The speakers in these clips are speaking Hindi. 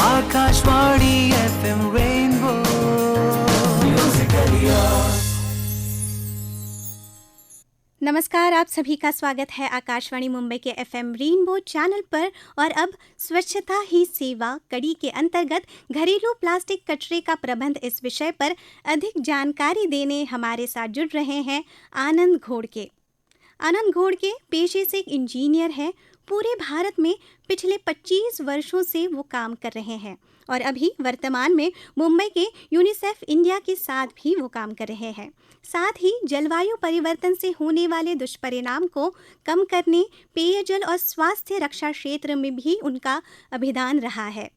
Akashvani FM rainbow musical years. नमस्कार, आप सभी का स्वागत है आकाशवाणी मुंबई के FM रेनबो चैनल पर। और अब स्वच्छता ही सेवा कड़ी के अंतर्गत घरेलू प्लास्टिक कचरे का प्रबंध इस विषय पर अधिक जानकारी देने हमारे साथ जुड़ रहे हैं आनंद घोड़के। आनंद घोड़के पेशे से एक इंजीनियर है। पूरे भारत में पिछले 25 वर्षों से वो काम कर रहे हैं और अभी वर्तमान में मुंबई के यूनिसेफ इंडिया के साथ भी वो काम कर रहे हैं। साथ ही जलवायु परिवर्तन से होने वाले दुष्परिणाम को कम करने, पेयजल और स्वास्थ्य रक्षा क्षेत्र में भी उनका अभिदान रहा है।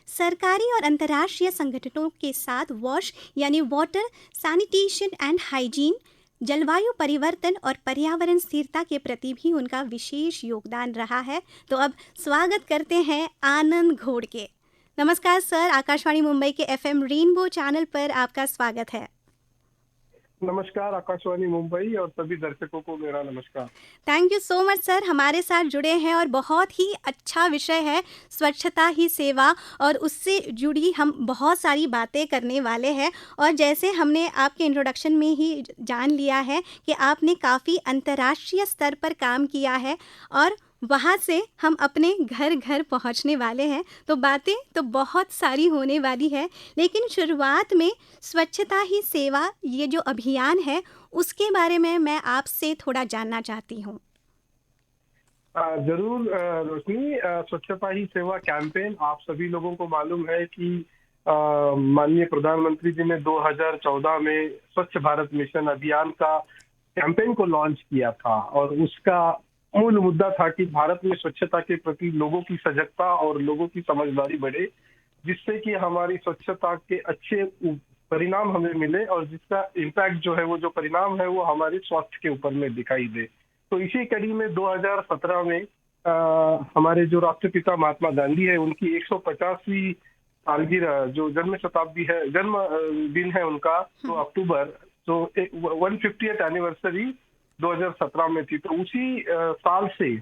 सरकारी और अंतर्राष्ट्रीय संगठनों के साथ वॉश यानी वाटर, सैनिटेशन एंड हाइजीन, जलवायु परिवर्तन और पर्यावरण स्थिरता के प्रति भी उनका विशेष योगदान रहा है। तो अब स्वागत करते हैं आनंद घोड़के। नमस्कार सर, आकाशवाणी मुंबई के FM रेनबो चैनल पर आपका स्वागत है। नमस्कार आकाशवाणी मुंबई और सभी दर्शकों को मेरा नमस्कार। Thank you so much sir, हमारे साथ जुड़े हैं और बहुत ही अच्छा विषय है स्वच्छता ही सेवा, और उससे जुड़ी हम बहुत सारी बातें करने वाले हैं। और जैसे हमने आपके इंट्रोडक्शन में ही जान लिया है कि आपने काफ़ी अंतर्राष्ट्रीय स्तर पर काम किया है और वहाँ से हम अपने घर घर पहुँचने वाले हैं, तो बातें तो बहुत सारी होने वाली है। लेकिन शुरुआत में स्वच्छता ही सेवा ये जो अभियान है उसके बारे में मैं आपसे थोड़ा जानना चाहती हूँ। जरूर रोशनी, स्वच्छता ही सेवा कैंपेन आप सभी लोगों को मालूम है कि माननीय प्रधानमंत्री जी ने 2014 में स्वच्छ भारत मिशन अभियान का कैंपेन को लॉन्च किया था और उसका मूल मुद्दा था कि भारत में स्वच्छता के प्रति लोगों की सजगता और लोगों की समझदारी बढ़े, जिससे कि हमारी स्वच्छता के अच्छे परिणाम हमें मिले और जिसका इम्पैक्ट जो है, वो जो परिणाम है वो हमारे स्वास्थ्य के ऊपर में दिखाई दे। तो इसी कड़ी में 2017 में हमारे जो राष्ट्रपिता महात्मा गांधी है, उनकी 150वीं सालगिरह जो जन्म दिन है उनका, तो अक्टूबर, तो 150th एनिवर्सरी 2017 में थी। तो उसी साल से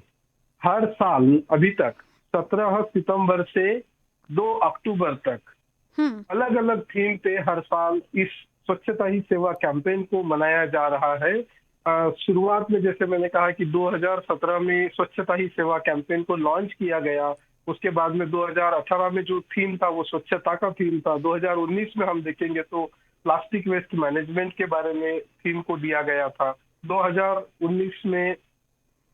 हर साल अभी तक 17 सितंबर से 2 अक्टूबर तक अलग अलग थीम पे हर साल इस स्वच्छता ही सेवा कैंपेन को मनाया जा रहा है। शुरुआत में जैसे मैंने कहा कि 2017 में स्वच्छता ही सेवा कैंपेन को लॉन्च किया गया। उसके बाद में 2018 में जो थीम था वो स्वच्छता का थीम था। 2019 में हम देखेंगे तो प्लास्टिक वेस्ट मैनेजमेंट के बारे में थीम को दिया गया था। 2019 में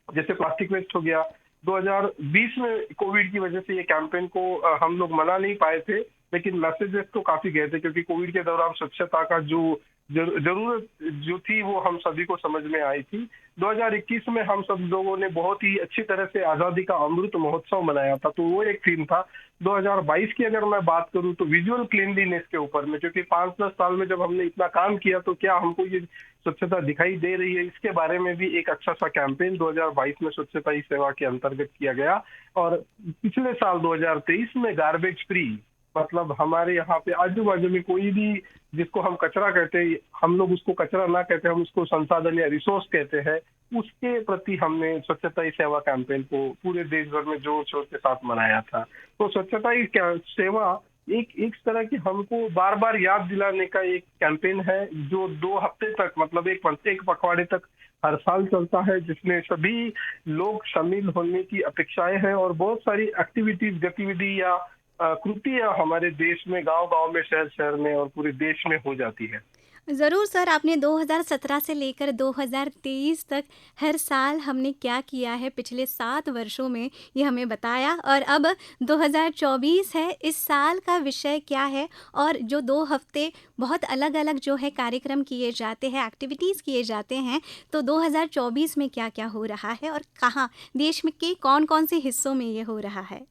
जैसे प्लास्टिक वेस्ट हो गया। 2020 में कोविड की वजह से ये कैंपेन को हम लोग मना नहीं पाए थे, लेकिन मैसेजेस तो काफी गए थे क्योंकि कोविड के दौरान स्वच्छता का जो जरूरत जो थी वो हम सभी को समझ में आई थी। 2021 में हम सब लोगों ने बहुत ही अच्छी तरह से आजादी का अमृत महोत्सव मनाया था, तो वो एक थीम था। 2022 की अगर मैं बात करूं तो विजुअल क्लीनलीनेस के ऊपर में, क्योंकि 5-10 साल में जब हमने इतना काम किया तो क्या हमको ये स्वच्छता दिखाई दे रही है, इसके बारे में भी एक अच्छा सा कैंपेन 2022 में स्वच्छता ही सेवा के अंतर्गत किया गया। और पिछले साल 2023 में गार्बेज फ्री, मतलब हमारे यहाँ पे आजू बाजू में कोई भी जिसको हम कचरा कहते हैं, हम लोग उसको कचरा ना कहते, हम उसको संसाधन या रिसोर्स कहते हैं, उसके प्रति हमने स्वच्छता ही सेवा कैंपेन को पूरे देश भर में जोर शोर के साथ मनाया था। तो स्वच्छता ही सेवा एक तरह की हमको बार बार याद दिलाने का एक कैंपेन है जो 2 हफ्ते तक, मतलब एक पखवाड़े तक हर साल चलता है, जिसमें सभी लोग शामिल होने की अपेक्षाएं हैं और बहुत सारी एक्टिविटीज, गतिविधि या कृतियां हमारे देश में, गांव-गांव में, शहर-शहर में और पूरे देश में हो जाती है। ज़रूर सर, आपने 2017 से लेकर 2023 तक हर साल हमने क्या किया है पिछले 7 वर्षों में ये हमें बताया, और अब 2024 है, इस साल का विषय क्या है और जो 2 हफ्ते बहुत अलग अलग जो है कार्यक्रम किए जाते हैं, एक्टिविटीज़ किए जाते हैं, तो 2024 में क्या क्या हो रहा है और कहाँ देश में के कौन कौन से हिस्सों में ये हो रहा है।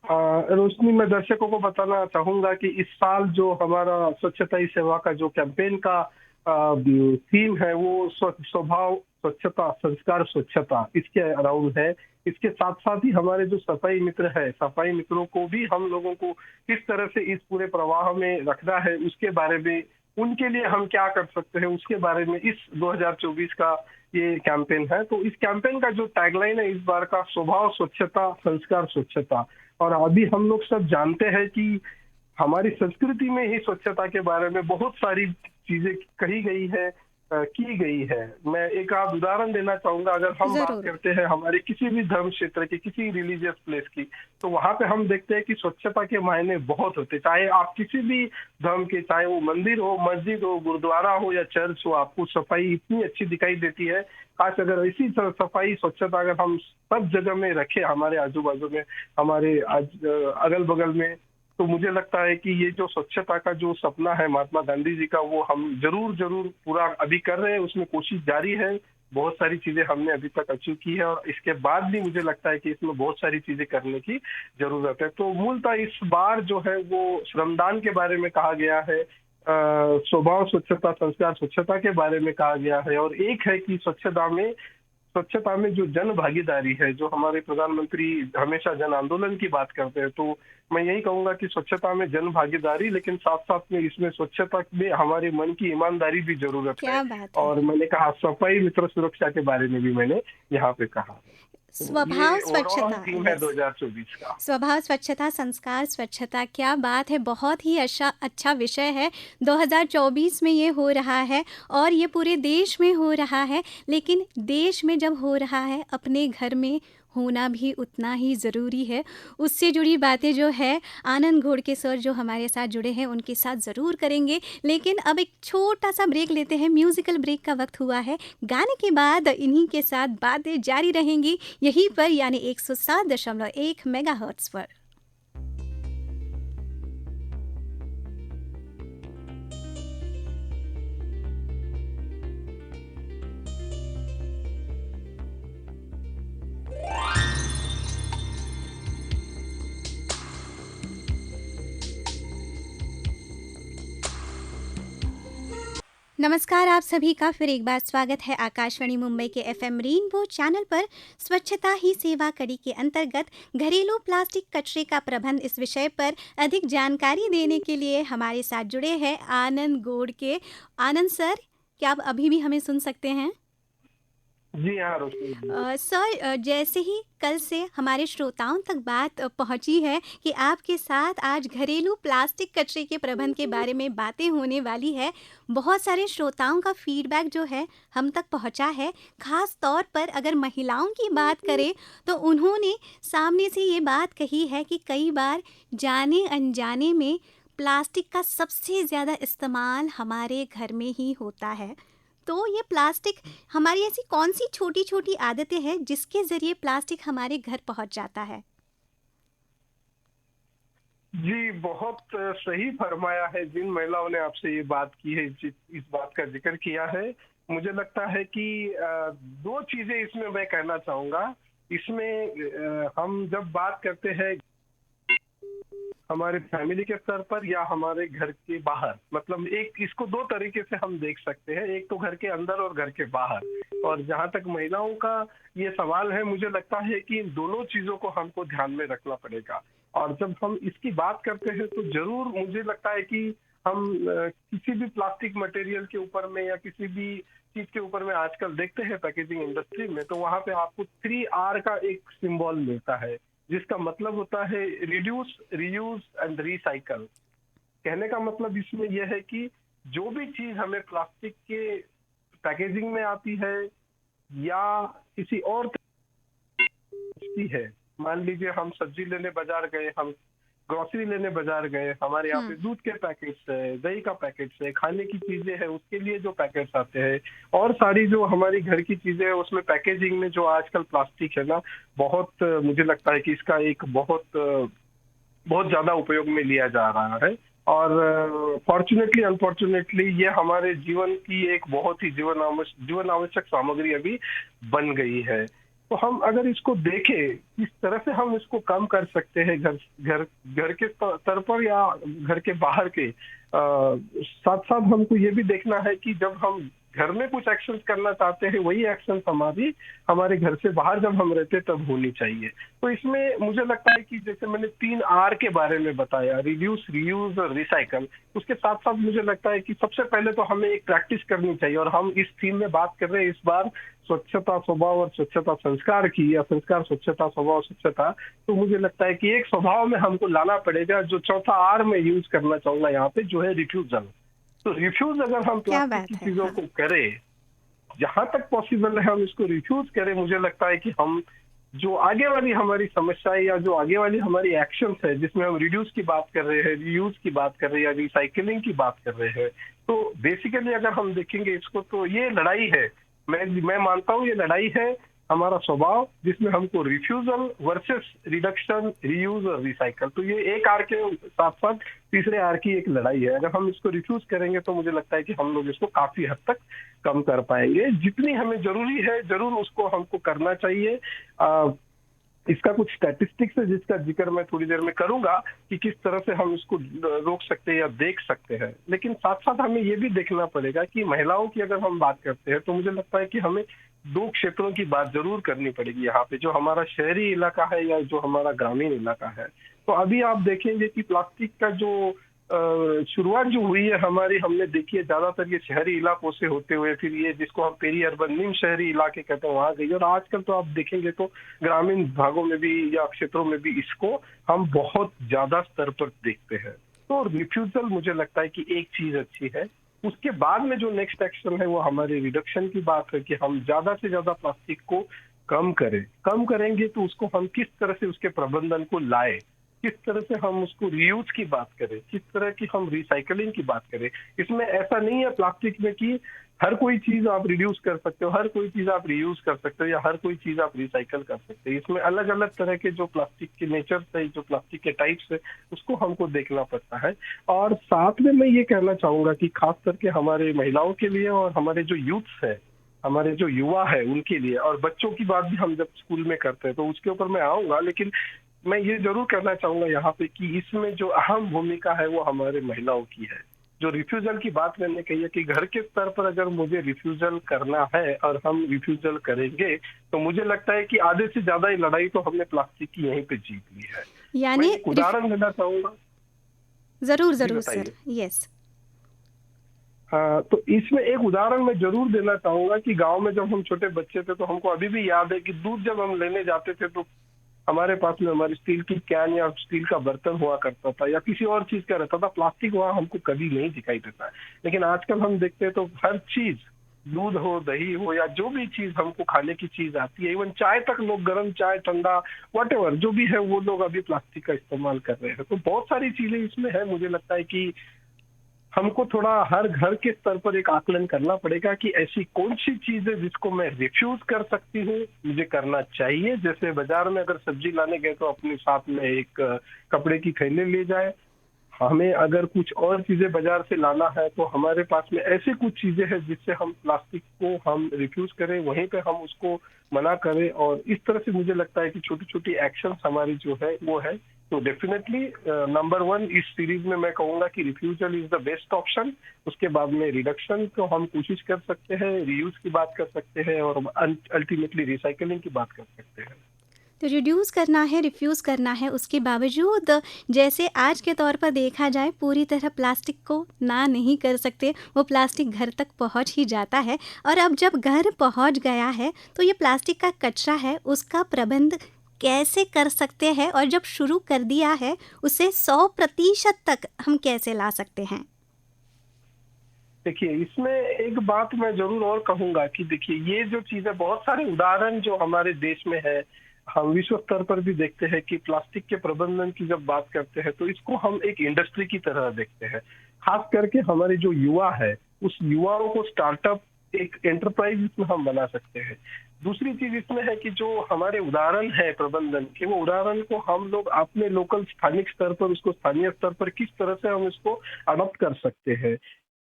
रोशनी, मैं दर्शकों को बताना चाहूंगा कि इस साल जो हमारा स्वच्छता ही सेवा का जो कैंपेन का थीम है वो स्वभाव स्वच्छता, संस्कार स्वच्छता, इसके अराउंड है। इसके साथ साथ ही हमारे जो सफाई मित्र है, सफाई मित्रों को भी हम लोगों को किस तरह से इस पूरे प्रवाह में रखना है उसके बारे में उनके लिए हम क्या कर सकते हैं, उसके बारे में इस 2024 का ये कैंपेन है। तो इस कैंपेन का जो टैगलाइन है इस बार का, स्वभाव स्वच्छता, संस्कार स्वच्छता। और अभी हम लोग सब जानते हैं कि हमारी संस्कृति में ही स्वच्छता के बारे में बहुत सारी चीजें कही गई है, की गई है। मैं एक आध उदाहरण देना चाहूंगा। अगर हम बात जरूर। करते हैं हमारे किसी भी धर्म क्षेत्र की, किसी रिलीजियस प्लेस की, तो वहां पे हम देखते हैं कि स्वच्छता के मायने बहुत होते। चाहे आप किसी भी धर्म के, चाहे वो मंदिर हो, मस्जिद हो, गुरुद्वारा हो या चर्च हो, आपको सफाई इतनी अच्छी दिखाई देती है। काश अगर इसी सफाई स्वच्छता अगर हम सब जगह में रखें, हमारे आजू बाजू में, हमारे अगल बगल में, तो मुझे लगता है कि ये जो स्वच्छता का जो सपना है महात्मा गांधी जी का, वो हम जरूर जरूर पूरा अभी कर रहे हैं। उसमें कोशिश जारी है। बहुत सारी चीजें हमने अभी तक अचीव की है और इसके बाद भी मुझे लगता है कि इसमें बहुत सारी चीजें करने की जरूरत है। तो मूलतः इस बार जो है वो श्रमदान के बारे में कहा गया है, स्वभाव स्वच्छता, संस्कार स्वच्छता के बारे में कहा गया है। और एक है कि स्वच्छता में जो जन भागीदारी है, जो हमारे प्रधानमंत्री हमेशा जन आंदोलन की बात करते हैं, तो मैं यही कहूंगा कि स्वच्छता में जन भागीदारी, लेकिन साथ साथ में इसमें स्वच्छता में हमारे मन की ईमानदारी भी जरूरत है। क्या बात है। और मैंने कहा सफाई मित्र सुरक्षा के बारे में भी मैंने यहाँ पे कहा। स्वभाव ये स्वच्छता, ओवरऑल थीम है yes। 2024 का। स्वभाव स्वच्छता, संस्कार स्वच्छता, क्या बात है। बहुत ही अच्छा विषय है। 2024 में ये हो रहा है और ये पूरे देश में हो रहा है। लेकिन देश में जब हो रहा है, अपने घर में होना भी उतना ही ज़रूरी है। उससे जुड़ी बातें जो है आनंद घोड़के सर जो हमारे साथ जुड़े हैं उनके साथ ज़रूर करेंगे। लेकिन अब एक छोटा सा ब्रेक लेते हैं। म्यूज़िकल ब्रेक का वक्त हुआ है। गाने के बाद इन्हीं के साथ बातें जारी रहेंगी यहीं पर, यानी 107.1 मेगाहर्ट्ज़ पर। नमस्कार, आप सभी का फिर एक बार स्वागत है आकाशवाणी मुंबई के एफएम रेनबो चैनल पर। स्वच्छता ही सेवा कड़ी के अंतर्गत घरेलू प्लास्टिक कचरे का प्रबंध, इस विषय पर अधिक जानकारी देने के लिए हमारे साथ जुड़े हैं आनंद घोड़के। आनंद सर, क्या आप अभी भी हमें सुन सकते हैं? जी हाँ रोशनी जी। सर, जैसे ही कल से हमारे श्रोताओं तक बात पहुंची है कि आपके साथ आज घरेलू प्लास्टिक कचरे के प्रबंध के बारे में बातें होने वाली है, बहुत सारे श्रोताओं का फीडबैक जो है हम तक पहुंचा है। ख़ास तौर पर अगर महिलाओं की बात करें तो उन्होंने सामने से ये बात कही है कि कई बार जाने अनजाने में प्लास्टिक का सबसे ज़्यादा इस्तेमाल हमारे घर में ही होता है। तो ये प्लास्टिक, हमारी ऐसी कौन सी छोटी छोटी आदतें हैं जिसके ज़रिए प्लास्टिक हमारे घर पहुंच जाता है? जी, बहुत सही फरमाया है। जिन महिलाओं ने आपसे ये बात की है, इस बात का जिक्र किया है, मुझे लगता है कि दो चीजें इसमें मैं कहना चाहूंगा। इसमें हम जब बात करते हैं हमारे फैमिली के स्तर पर या हमारे घर के बाहर, मतलब एक इसको दो तरीके से हम देख सकते हैं, एक तो घर के अंदर और घर के बाहर। और जहां तक महिलाओं का ये सवाल है, मुझे लगता है कि इन दोनों चीजों को हमको ध्यान में रखना पड़ेगा। और जब हम इसकी बात करते हैं तो जरूर मुझे लगता है कि हम किसी भी प्लास्टिक मटेरियल के ऊपर में या किसी भी चीज के ऊपर में आजकल देखते हैं पैकेजिंग इंडस्ट्री में, तो वहां पे आपको 3R का एक सिंबल मिलता है, जिसका मतलब होता है रिड्यूस, रीयूज एंड रिसाइकल। कहने का मतलब इसमें यह है कि जो भी चीज हमें प्लास्टिक के पैकेजिंग में आती है या किसी और है, मान लीजिए हम सब्जी लेने बाजार गए, हम ग्रोसरी लेने बाजार गए, हमारे यहाँ पे दूध के पैकेट्स है, दही का पैकेट्स है, खाने की चीजें है उसके लिए जो पैकेट्स आते हैं, और सारी जो हमारी घर की चीजें है उसमें पैकेजिंग में जो आजकल प्लास्टिक है ना, बहुत मुझे लगता है कि इसका एक बहुत ज्यादा उपयोग में लिया जा रहा है। और फॉर्चुनेटली अनफॉर्चुनेटली ये हमारे जीवन की एक बहुत ही जीवन आवश्यक सामग्री अभी बन गई है। तो हम अगर इसको देखें, किस तरह से हम इसको कम कर सकते हैं घर के स्तर पर या घर के बाहर के, साथ साथ हमको ये भी देखना है कि जब हम घर में कुछ एक्शन करना चाहते हैं, वही एक्शन हमारे घर से बाहर जब हम रहते हैं तब होनी चाहिए। तो इसमें मुझे लगता है कि जैसे मैंने 3R के बारे में बताया, रिड्यूस, रीयूज और रिसाइकल, उसके साथ साथ मुझे लगता है कि सबसे पहले तो हमें एक प्रैक्टिस करनी चाहिए, और हम इस थीम में बात कर रहे हैं इस बार स्वच्छता स्वभाव और स्वच्छता संस्कार की, या संस्कार स्वच्छता स्वभाव स्वच्छता। तो मुझे लगता है कि एक स्वभाव में हमको लाना पड़ेगा, जो चौथा R में यूज करना चाहूंगा यहाँ पे, जो है रिफ्यूजल। तो रिफ्यूज अगर हम क्या प्लास्टिक की बात है। चीजों हाँ। को करें, जहां तक पॉसिबल है हम इसको रिफ्यूज करें, मुझे लगता है कि हम जो आगे वाली हमारी समस्याएं या जो आगे वाली हमारी एक्शंस है, जिसमें हम रिड्यूस की बात कर रहे हैं, रीयूज की बात कर रहे हैं या रिसाइकलिंग की बात कर रहे हैं, तो बेसिकली अगर हम देखेंगे इसको, तो ये लड़ाई है। मैं मानता हूँ ये लड़ाई है हमारा स्वभाव, जिसमें हमको रिफ्यूजल वर्सेस रिडक्शन, रीयूज और रिसाइकल, तो ये एक आर के साथ साथ तीसरे आर की एक लड़ाई है। अगर हम इसको रिफ्यूज करेंगे तो मुझे लगता है कि हम लोग इसको काफी हद तक कम कर पाएंगे। जितनी हमें जरूरी है जरूर उसको हमको करना चाहिए। इसका कुछ स्टैटिस्टिक्स है जिसका जिक्र मैं थोड़ी देर में करूंगा कि किस तरह से हम इसको रोक सकते हैं या देख सकते हैं। लेकिन साथ साथ हमें ये भी देखना पड़ेगा कि महिलाओं की अगर हम बात करते हैं तो मुझे लगता है कि हमें 2 क्षेत्रों की बात जरूर करनी पड़ेगी यहाँ पे, जो हमारा शहरी इलाका है या जो हमारा ग्रामीण इलाका है। तो अभी आप देखेंगे कि प्लास्टिक का जो शुरुआत जो हुई है हमारी, हमने देखी है ज्यादातर ये शहरी इलाकों से होते हुए, फिर ये जिसको हम पेरी अर्बन निम शहरी इलाके कहते हैं वहां गई, और आजकल तो आप देखेंगे तो ग्रामीण भागों में भी या क्षेत्रों में भी इसको हम बहुत ज्यादा स्तर पर देखते हैं। तो रिफ्यूजल मुझे लगता है कि एक चीज अच्छी है। उसके बाद में जो नेक्स्ट एक्शन है वो हमारे रिडक्शन की बात है, कि हम ज्यादा से ज्यादा प्लास्टिक को कम करें। कम करेंगे तो उसको हम किस तरह से उसके प्रबंधन को लाए, किस तरह से हम उसको रीयूज की बात करें, किस तरह की हम रिसाइकलिंग की बात करें। इसमें ऐसा नहीं है प्लास्टिक में कि हर कोई चीज आप रिड्यूस कर सकते हो, हर कोई चीज आप रीयूज कर सकते हो या हर कोई चीज आप रिसाइकल कर सकते हो। इसमें अलग अलग तरह के जो प्लास्टिक के नेचर है, जो प्लास्टिक के टाइप्स है, उसको हमको देखना पड़ता है। और साथ में मैं ये कहना चाहूंगा कि खास करके हमारे महिलाओं के लिए और हमारे जो यूथ्स है, हमारे जो युवा है उनके लिए, और बच्चों की बात भी हम जब स्कूल में करते हैं तो उसके ऊपर मैं आऊंगा, लेकिन मैं ये जरूर करना चाहूंगा यहाँ पे कि इसमें जो अहम भूमिका है वो हमारे महिलाओं की है। जो रिफ्यूजल की बात मैंने कही है कि घर के स्तर पर अगर मुझे रिफ्यूजल करना है और हम रिफ्यूजल करेंगे, तो मुझे लगता है कि आधे से ज्यादा ही लड़ाई तो हमने प्लास्टिक की यहीं पे जीत ली है। मैं यानी एक उदाहरण देना चाहूंगा। जरूर जी जरूर बताइए। सर। यस। हाँ, तो इसमें एक उदाहरण मैं जरूर देना चाहूंगा कि गांव में जब हम छोटे बच्चे थे तो हमको अभी भी याद है कि दूध जब हम लेने जाते थे तो हमारे पास में हमारी स्टील की कैन या स्टील का बर्तन हुआ करता था या किसी और चीज का रहता था। प्लास्टिक वहां हमको कभी नहीं दिखाई देता है। लेकिन आजकल हम देखते हैं तो हर चीज, दूध हो, दही हो या जो भी चीज हमको खाने की चीज आती है, इवन चाय तक लोग, गर्म चाय, ठंडा, वॉटेवर जो भी है, वो लोग अभी प्लास्टिक का इस्तेमाल कर रहे हैं। तो बहुत सारी चीजें इसमें है। मुझे लगता है कि हमको थोड़ा हर घर के स्तर पर एक आकलन करना पड़ेगा कि ऐसी कौन सी चीज है जिसको मैं रिफ्यूज कर सकती हूँ, मुझे करना चाहिए। जैसे बाजार में अगर सब्जी लाने गए तो अपने साथ में एक कपड़े की थैली ले जाए। हमें अगर कुछ और चीजें बाजार से लाना है तो हमारे पास में ऐसे कुछ चीजें हैं जिससे हम प्लास्टिक को हम रिफ्यूज करें, वहीं पे हम उसको मना करें। और इस तरह से मुझे लगता है कि छोटी छोटी एक्शन हमारी जो है वो है। तो डेफिनेटली नंबर 1 इस सीरीज में मैं कहूंगा कि refusal is the best option. उसके बाद में रिडक्शन को हम कोशिश कर सकते हैं, रीयूज की बात कर सकते हैं और अल्टीमेटली रिसाइकलिंग की बात कर सकते हैं। तो रिड्यूस करना है, रिफ्यूज़ करना है, उसके बावजूद जैसे आज के तौर पर देखा जाए पूरी तरह प्लास्टिक को ना नहीं कर सकते, वो प्लास्टिक घर तक पहुंच ही जाता है। और अब जब घर पहुंच गया है तो ये प्लास्टिक का कचरा है, उसका प्रबंध कैसे कर सकते हैं, और जब शुरू कर दिया है उसे 100% तक हम कैसे ला सकते हैं? देखिए, इसमें एक बात मैं जरूर और कहूंगा कि देखिए, ये जो चीज है, बहुत सारे उदाहरण जो हमारे देश में है, हम विश्व स्तर पर भी देखते हैं कि प्लास्टिक के प्रबंधन की जब बात करते हैं तो इसको हम एक इंडस्ट्री की तरह देखते हैं। खास करके हमारे जो युवा है, उस युवाओं को स्टार्टअप, एक एंटरप्राइज इसमें हम बना सकते हैं। दूसरी चीज इसमें है कि जो हमारे उदाहरण है प्रबंधन के, वो उदाहरण को हम लोग अपने लोकल स्थानिक स्तर पर, उसको स्थानीय स्तर पर किस तरह से हम इसको अडॉप्ट कर सकते हैं।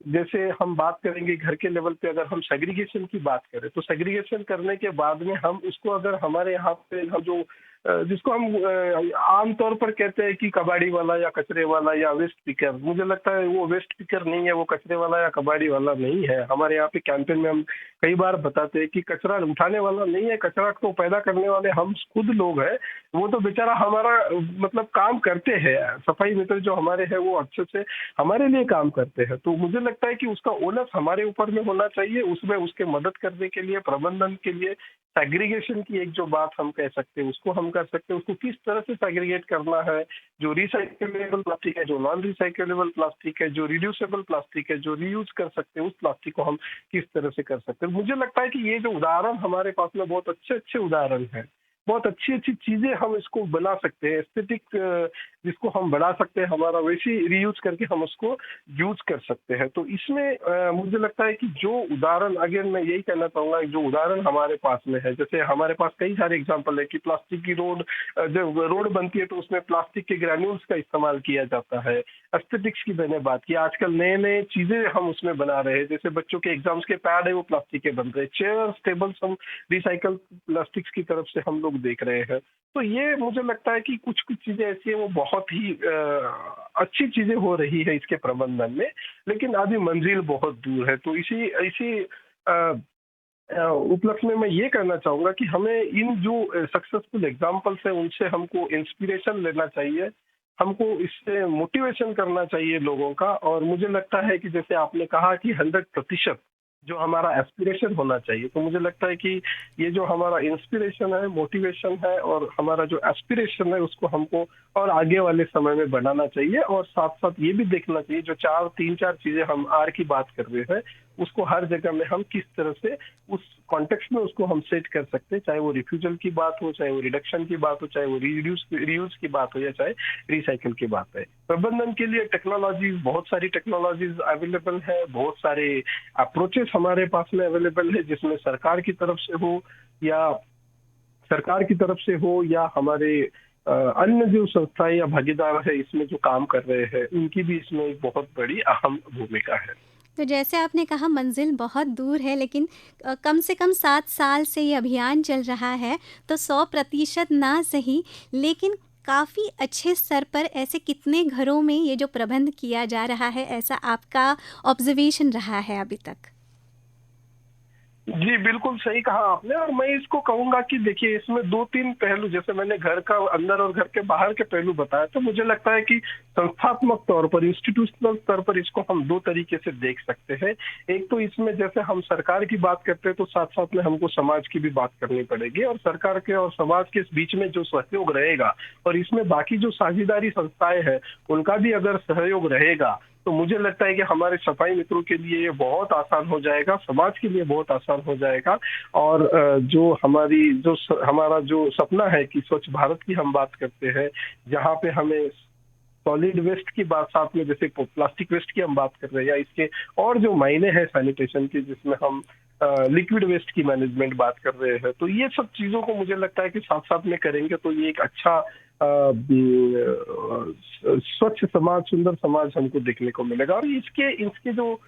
जैसे हम बात करेंगे घर के लेवल पे, अगर हम सेग्रीगेशन की बात करें तो सेग्रीगेशन करने के बाद में हम उसको, अगर हमारे यहाँ पे हम जो जिसको हम आमतौर पर कहते हैं कि कबाड़ी वाला या कचरे वाला या वेस्ट पिकर, मुझे लगता है वो वेस्ट पिकर नहीं है, वो कचरे वाला या कबाड़ी वाला नहीं है। हमारे यहाँ पे कैंपेन में हम कई बार बताते हैं कि कचरा उठाने वाला नहीं है, कचरा तो पैदा करने वाले हम खुद लोग हैं। वो तो बेचारा हमारा मतलब काम करते हैं, सफाई मित्र जो हमारे हैं वो अच्छे से हमारे लिए काम करते हैं। तो मुझे लगता है कि उसका ओनस हमारे ऊपर में होना चाहिए, उसमें उसके मदद करने के लिए, प्रबंधन के लिए सेग्रीगेशन की एक जो बात हम कह सकते हैं उसको हम कर सकते हैं। उसको किस तरह से सेग्रीगेट करना है, जो रिसाइकेबल प्लास्टिक है, जो नॉन रिसाइकेबल प्लास्टिक है, जो रिड्यूसेबल प्लास्टिक है, जो रीयूज कर सकते हैं, उस प्लास्टिक को हम किस तरह से कर सकते हैं। मुझे लगता है कि ये जो उदाहरण हमारे पास में बहुत अच्छे अच्छे उदाहरण हैं, बहुत अच्छी अच्छी चीजें हम इसको बना सकते हैं, एस्थेटिक जिसको हम बढ़ा सकते हैं, हमारा वैसे रीयूज करके हम उसको यूज कर सकते हैं। तो इसमें मुझे लगता है कि जो उदाहरण, अगेन मैं यही कहना चाहूंगा, जो उदाहरण हमारे पास में है, जैसे हमारे पास कई सारे एग्जांपल है कि प्लास्टिक की रोड, जब रोड बनती है तो उसमें प्लास्टिक के ग्रैन्यूल्स का इस्तेमाल किया जाता है। एस्थेटिक्स की मैंने बात की, आजकल नए नए चीजें हम उसमें बना रहे हैं, जैसे बच्चों के एग्जाम्स के पैड है वो प्लास्टिक के बन रहे हैं, चेयर्स टेबल्स हम रिसाइकल प्लास्टिक्स की तरफ से हम लोग देख रहे हैं। तो ये मुझे लगता है कि कुछ कुछ चीजें ऐसी है वो बहुत ही अच्छी चीजें हो रही है इसके प्रबंधन में, लेकिन अभी मंजिल बहुत दूर है। तो इसी इसी उपलक्ष्य में मैं ये कहना चाहूंगा कि हमें इन जो सक्सेसफुल एग्जाम्पल्स हैं उनसे हमको इंस्पिरेशन लेना चाहिए, हमको इससे मोटिवेशन करना चाहिए लोगों का। और मुझे लगता है कि जैसे आपने कहा कि 100% जो हमारा एस्पिरेशन होना चाहिए, तो मुझे लगता है कि ये जो हमारा इंस्पिरेशन है, मोटिवेशन है और हमारा जो एस्पिरेशन है उसको हमको और आगे वाले समय में बढ़ाना चाहिए। और साथ साथ ये भी देखना चाहिए जो 3-4 चीजें हम आर की बात कर रहे हैं उसको हर जगह में हम किस तरह से उस कॉन्टेक्स्ट में उसको हम सेट कर सकते हैं, चाहे वो रिफ्यूजल की बात हो, चाहे वो रिडक्शन की बात हो, चाहे वो रीयूज की बात हो या चाहे रिसाइकिल की बात है। प्रबंधन के लिए टेक्नोलॉजीज, बहुत सारी टेक्नोलॉजीज अवेलेबल है, बहुत सारे अप्रोचेस हमारे पास में अवेलेबल है, जिसमें सरकार की तरफ से हो या हमारे अन्य जो संस्थाएं या भागीदार है इसमें जो काम कर रहे हैं उनकी भी इसमें एक बहुत बड़ी अहम भूमिका है। तो जैसे आपने कहा मंजिल बहुत दूर है, लेकिन कम से कम 7 साल से ये अभियान चल रहा है, तो 100% ना सही लेकिन काफ़ी अच्छे स्तर पर ऐसे कितने घरों में ये जो प्रबंध किया जा रहा है, ऐसा आपका ऑब्जर्वेशन रहा है अभी तक? जी, बिल्कुल सही कहा आपने। और मैं इसको कहूंगा कि देखिए इसमें 2-3 पहलू, जैसे मैंने घर का अंदर और घर के बाहर के पहलू बताया, तो मुझे लगता है कि संस्थात्मक तौर पर, इंस्टीट्यूशनल स्तर पर इसको हम 2 तरीके से देख सकते हैं। एक तो इसमें जैसे हम सरकार की बात करते हैं तो साथ साथ में हमको समाज की भी बात करनी पड़ेगी, और सरकार के और समाज के बीच में जो सहयोग रहेगा और इसमें बाकी जो साझेदारी संस्थाएं हैं उनका भी अगर सहयोग रहेगा तो मुझे लगता है कि हमारे सफाई मित्रों के लिए ये बहुत आसान हो जाएगा, समाज के लिए बहुत आसान हो जाएगा। और जो हमारा जो सपना है कि स्वच्छ भारत की हम बात करते हैं, जहाँ पे हमें सॉलिड वेस्ट की बात, साथ में जैसे प्लास्टिक वेस्ट की हम बात कर रहे हैं, या इसके और जो मायने हैं सैनिटेशन के, जिसमें हम लिक्विड वेस्ट की मैनेजमेंट बात कर रहे हैं, तो ये सब चीजों को मुझे लगता है कि साथ साथ में करेंगे तो ये एक अच्छा स्वच्छ समाज, सुंदर समाज हमको देखने को मिलेगा। और इसके जो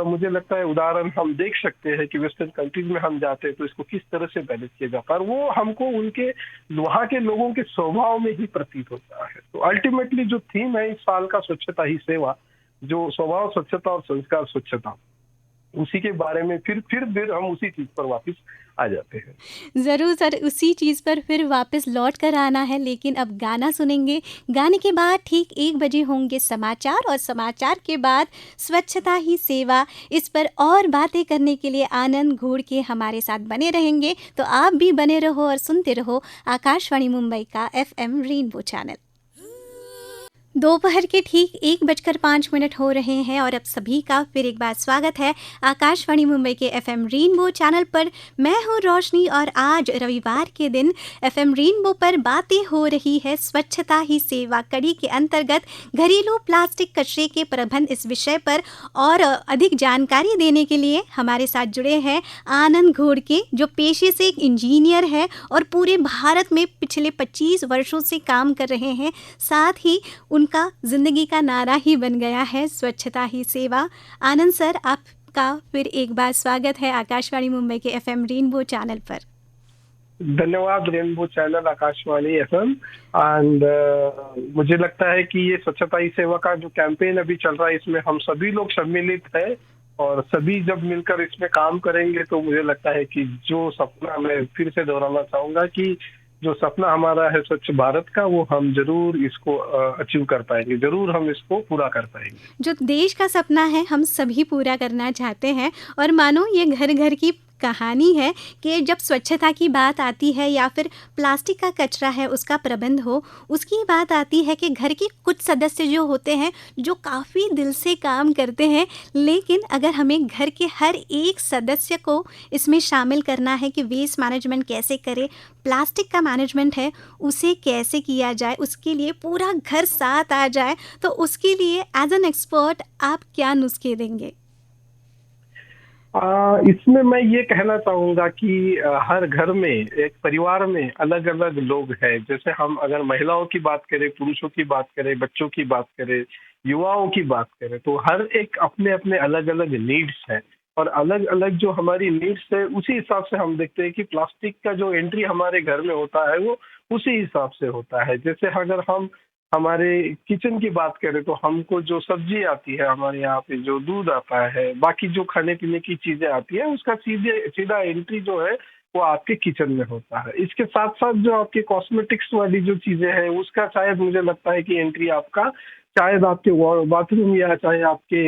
मुझे लगता है उदाहरण हम देख सकते हैं कि वेस्टर्न कंट्रीज में हम जाते हैं तो इसको किस तरह से मैनेज किया जाता है, और वो हमको उनके वहाँ के लोगों के स्वभाव में ही प्रतीत होता है। तो अल्टीमेटली जो थीम है इस साल का स्वच्छता ही सेवा, जो स्वभाव स्वच्छता और संस्कार स्वच्छता, उसी के बारे में फिर हम उसी चीज पर वापस आ जाते हैं। ज़रूर सर, उसी चीज़ पर फिर वापस लौट कर आना है, लेकिन अब गाना सुनेंगे। गाने के बाद ठीक 1 बजे होंगे समाचार, और समाचार के बाद स्वच्छता ही सेवा। इस पर और बातें करने के लिए आनंद घोड़ के हमारे साथ बने रहेंगे। तो आप भी बने रहो और सुनते रहो आकाशवाणी मुंबई का FM रेनबो चैनल। दोपहर के ठीक 1:05 हो रहे हैं और अब सभी का फिर एक बार स्वागत है आकाशवाणी मुंबई के FM रेनबो चैनल पर। मैं हूँ रोशनी और आज रविवार के दिन FM रेनबो पर बातें हो रही है स्वच्छता ही सेवा कड़ी के अंतर्गत घरेलू प्लास्टिक कचरे के प्रबंध, इस विषय पर और अधिक जानकारी देने के लिए हमारे साथ जुड़े हैं आनंद घोड़के, जो पेशे से एक इंजीनियर है और पूरे भारत में पिछले 25 वर्षों से काम कर रहे हैं। साथ ही उनका जिंदगी का नारा ही बन गया है स्वच्छता ही सेवा। आनंद सर, आपका फिर एक बार स्वागत है आकाशवाणी मुंबई के FM रेनबो चैनल पर। धन्यवाद rainbow channel Akashvani FM. And मुझे लगता है कि ये स्वच्छता ही सेवा का जो कैंपेन अभी चल रहा है, इसमें हम सभी लोग सम्मिलित हैं और सभी जब मिलकर इसमें काम करेंगे तो मुझे लगता है कि जो सपना, मैं फिर से दोहराना चाहूंगा कि जो सपना हमारा है स्वच्छ भारत का, वो हम जरूर इसको अचीव कर पाएंगे, जरूर हम इसको पूरा कर पाएंगे। जो देश का सपना है हम सभी पूरा करना चाहते हैं। और मानो ये घर घर की कहानी है कि जब स्वच्छता की बात आती है या फिर प्लास्टिक का कचरा है उसका प्रबंध हो, उसकी बात आती है कि घर के कुछ सदस्य जो होते हैं जो काफ़ी दिल से काम करते हैं, लेकिन अगर हमें घर के हर एक सदस्य को इसमें शामिल करना है कि वेस्ट मैनेजमेंट कैसे करें, प्लास्टिक का मैनेजमेंट है उसे कैसे किया जाए, उसके लिए पूरा घर साथ आ जाए, तो उसके लिए एज एन एक्सपर्ट आप क्या नुस्खे देंगे? इसमें मैं ये कहना चाहूंगा कि हर घर में, एक परिवार में अलग अलग लोग हैं। जैसे हम अगर महिलाओं की बात करें, पुरुषों की बात करें, बच्चों की बात करें, युवाओं की बात करें, तो हर एक अपने अपने अलग अलग नीड्स है। और अलग अलग जो हमारी नीड्स है उसी हिसाब से हम देखते हैं कि प्लास्टिक का जो एंट्री हमारे घर में होता है वो उसी हिसाब से होता है। जैसे अगर हम हमारे किचन की बात करें तो हमको जो सब्जी आती है, हमारे यहाँ पे जो दूध आता है, बाकी जो खाने पीने की चीजें आती है, उसका सीधा एंट्री जो है वो आपके किचन में होता है। इसके साथ साथ जो आपके कॉस्मेटिक्स वाली जो चीजें हैं उसका शायद मुझे लगता है कि एंट्री आपका शायद आपके बाथरूम या चाहे आपके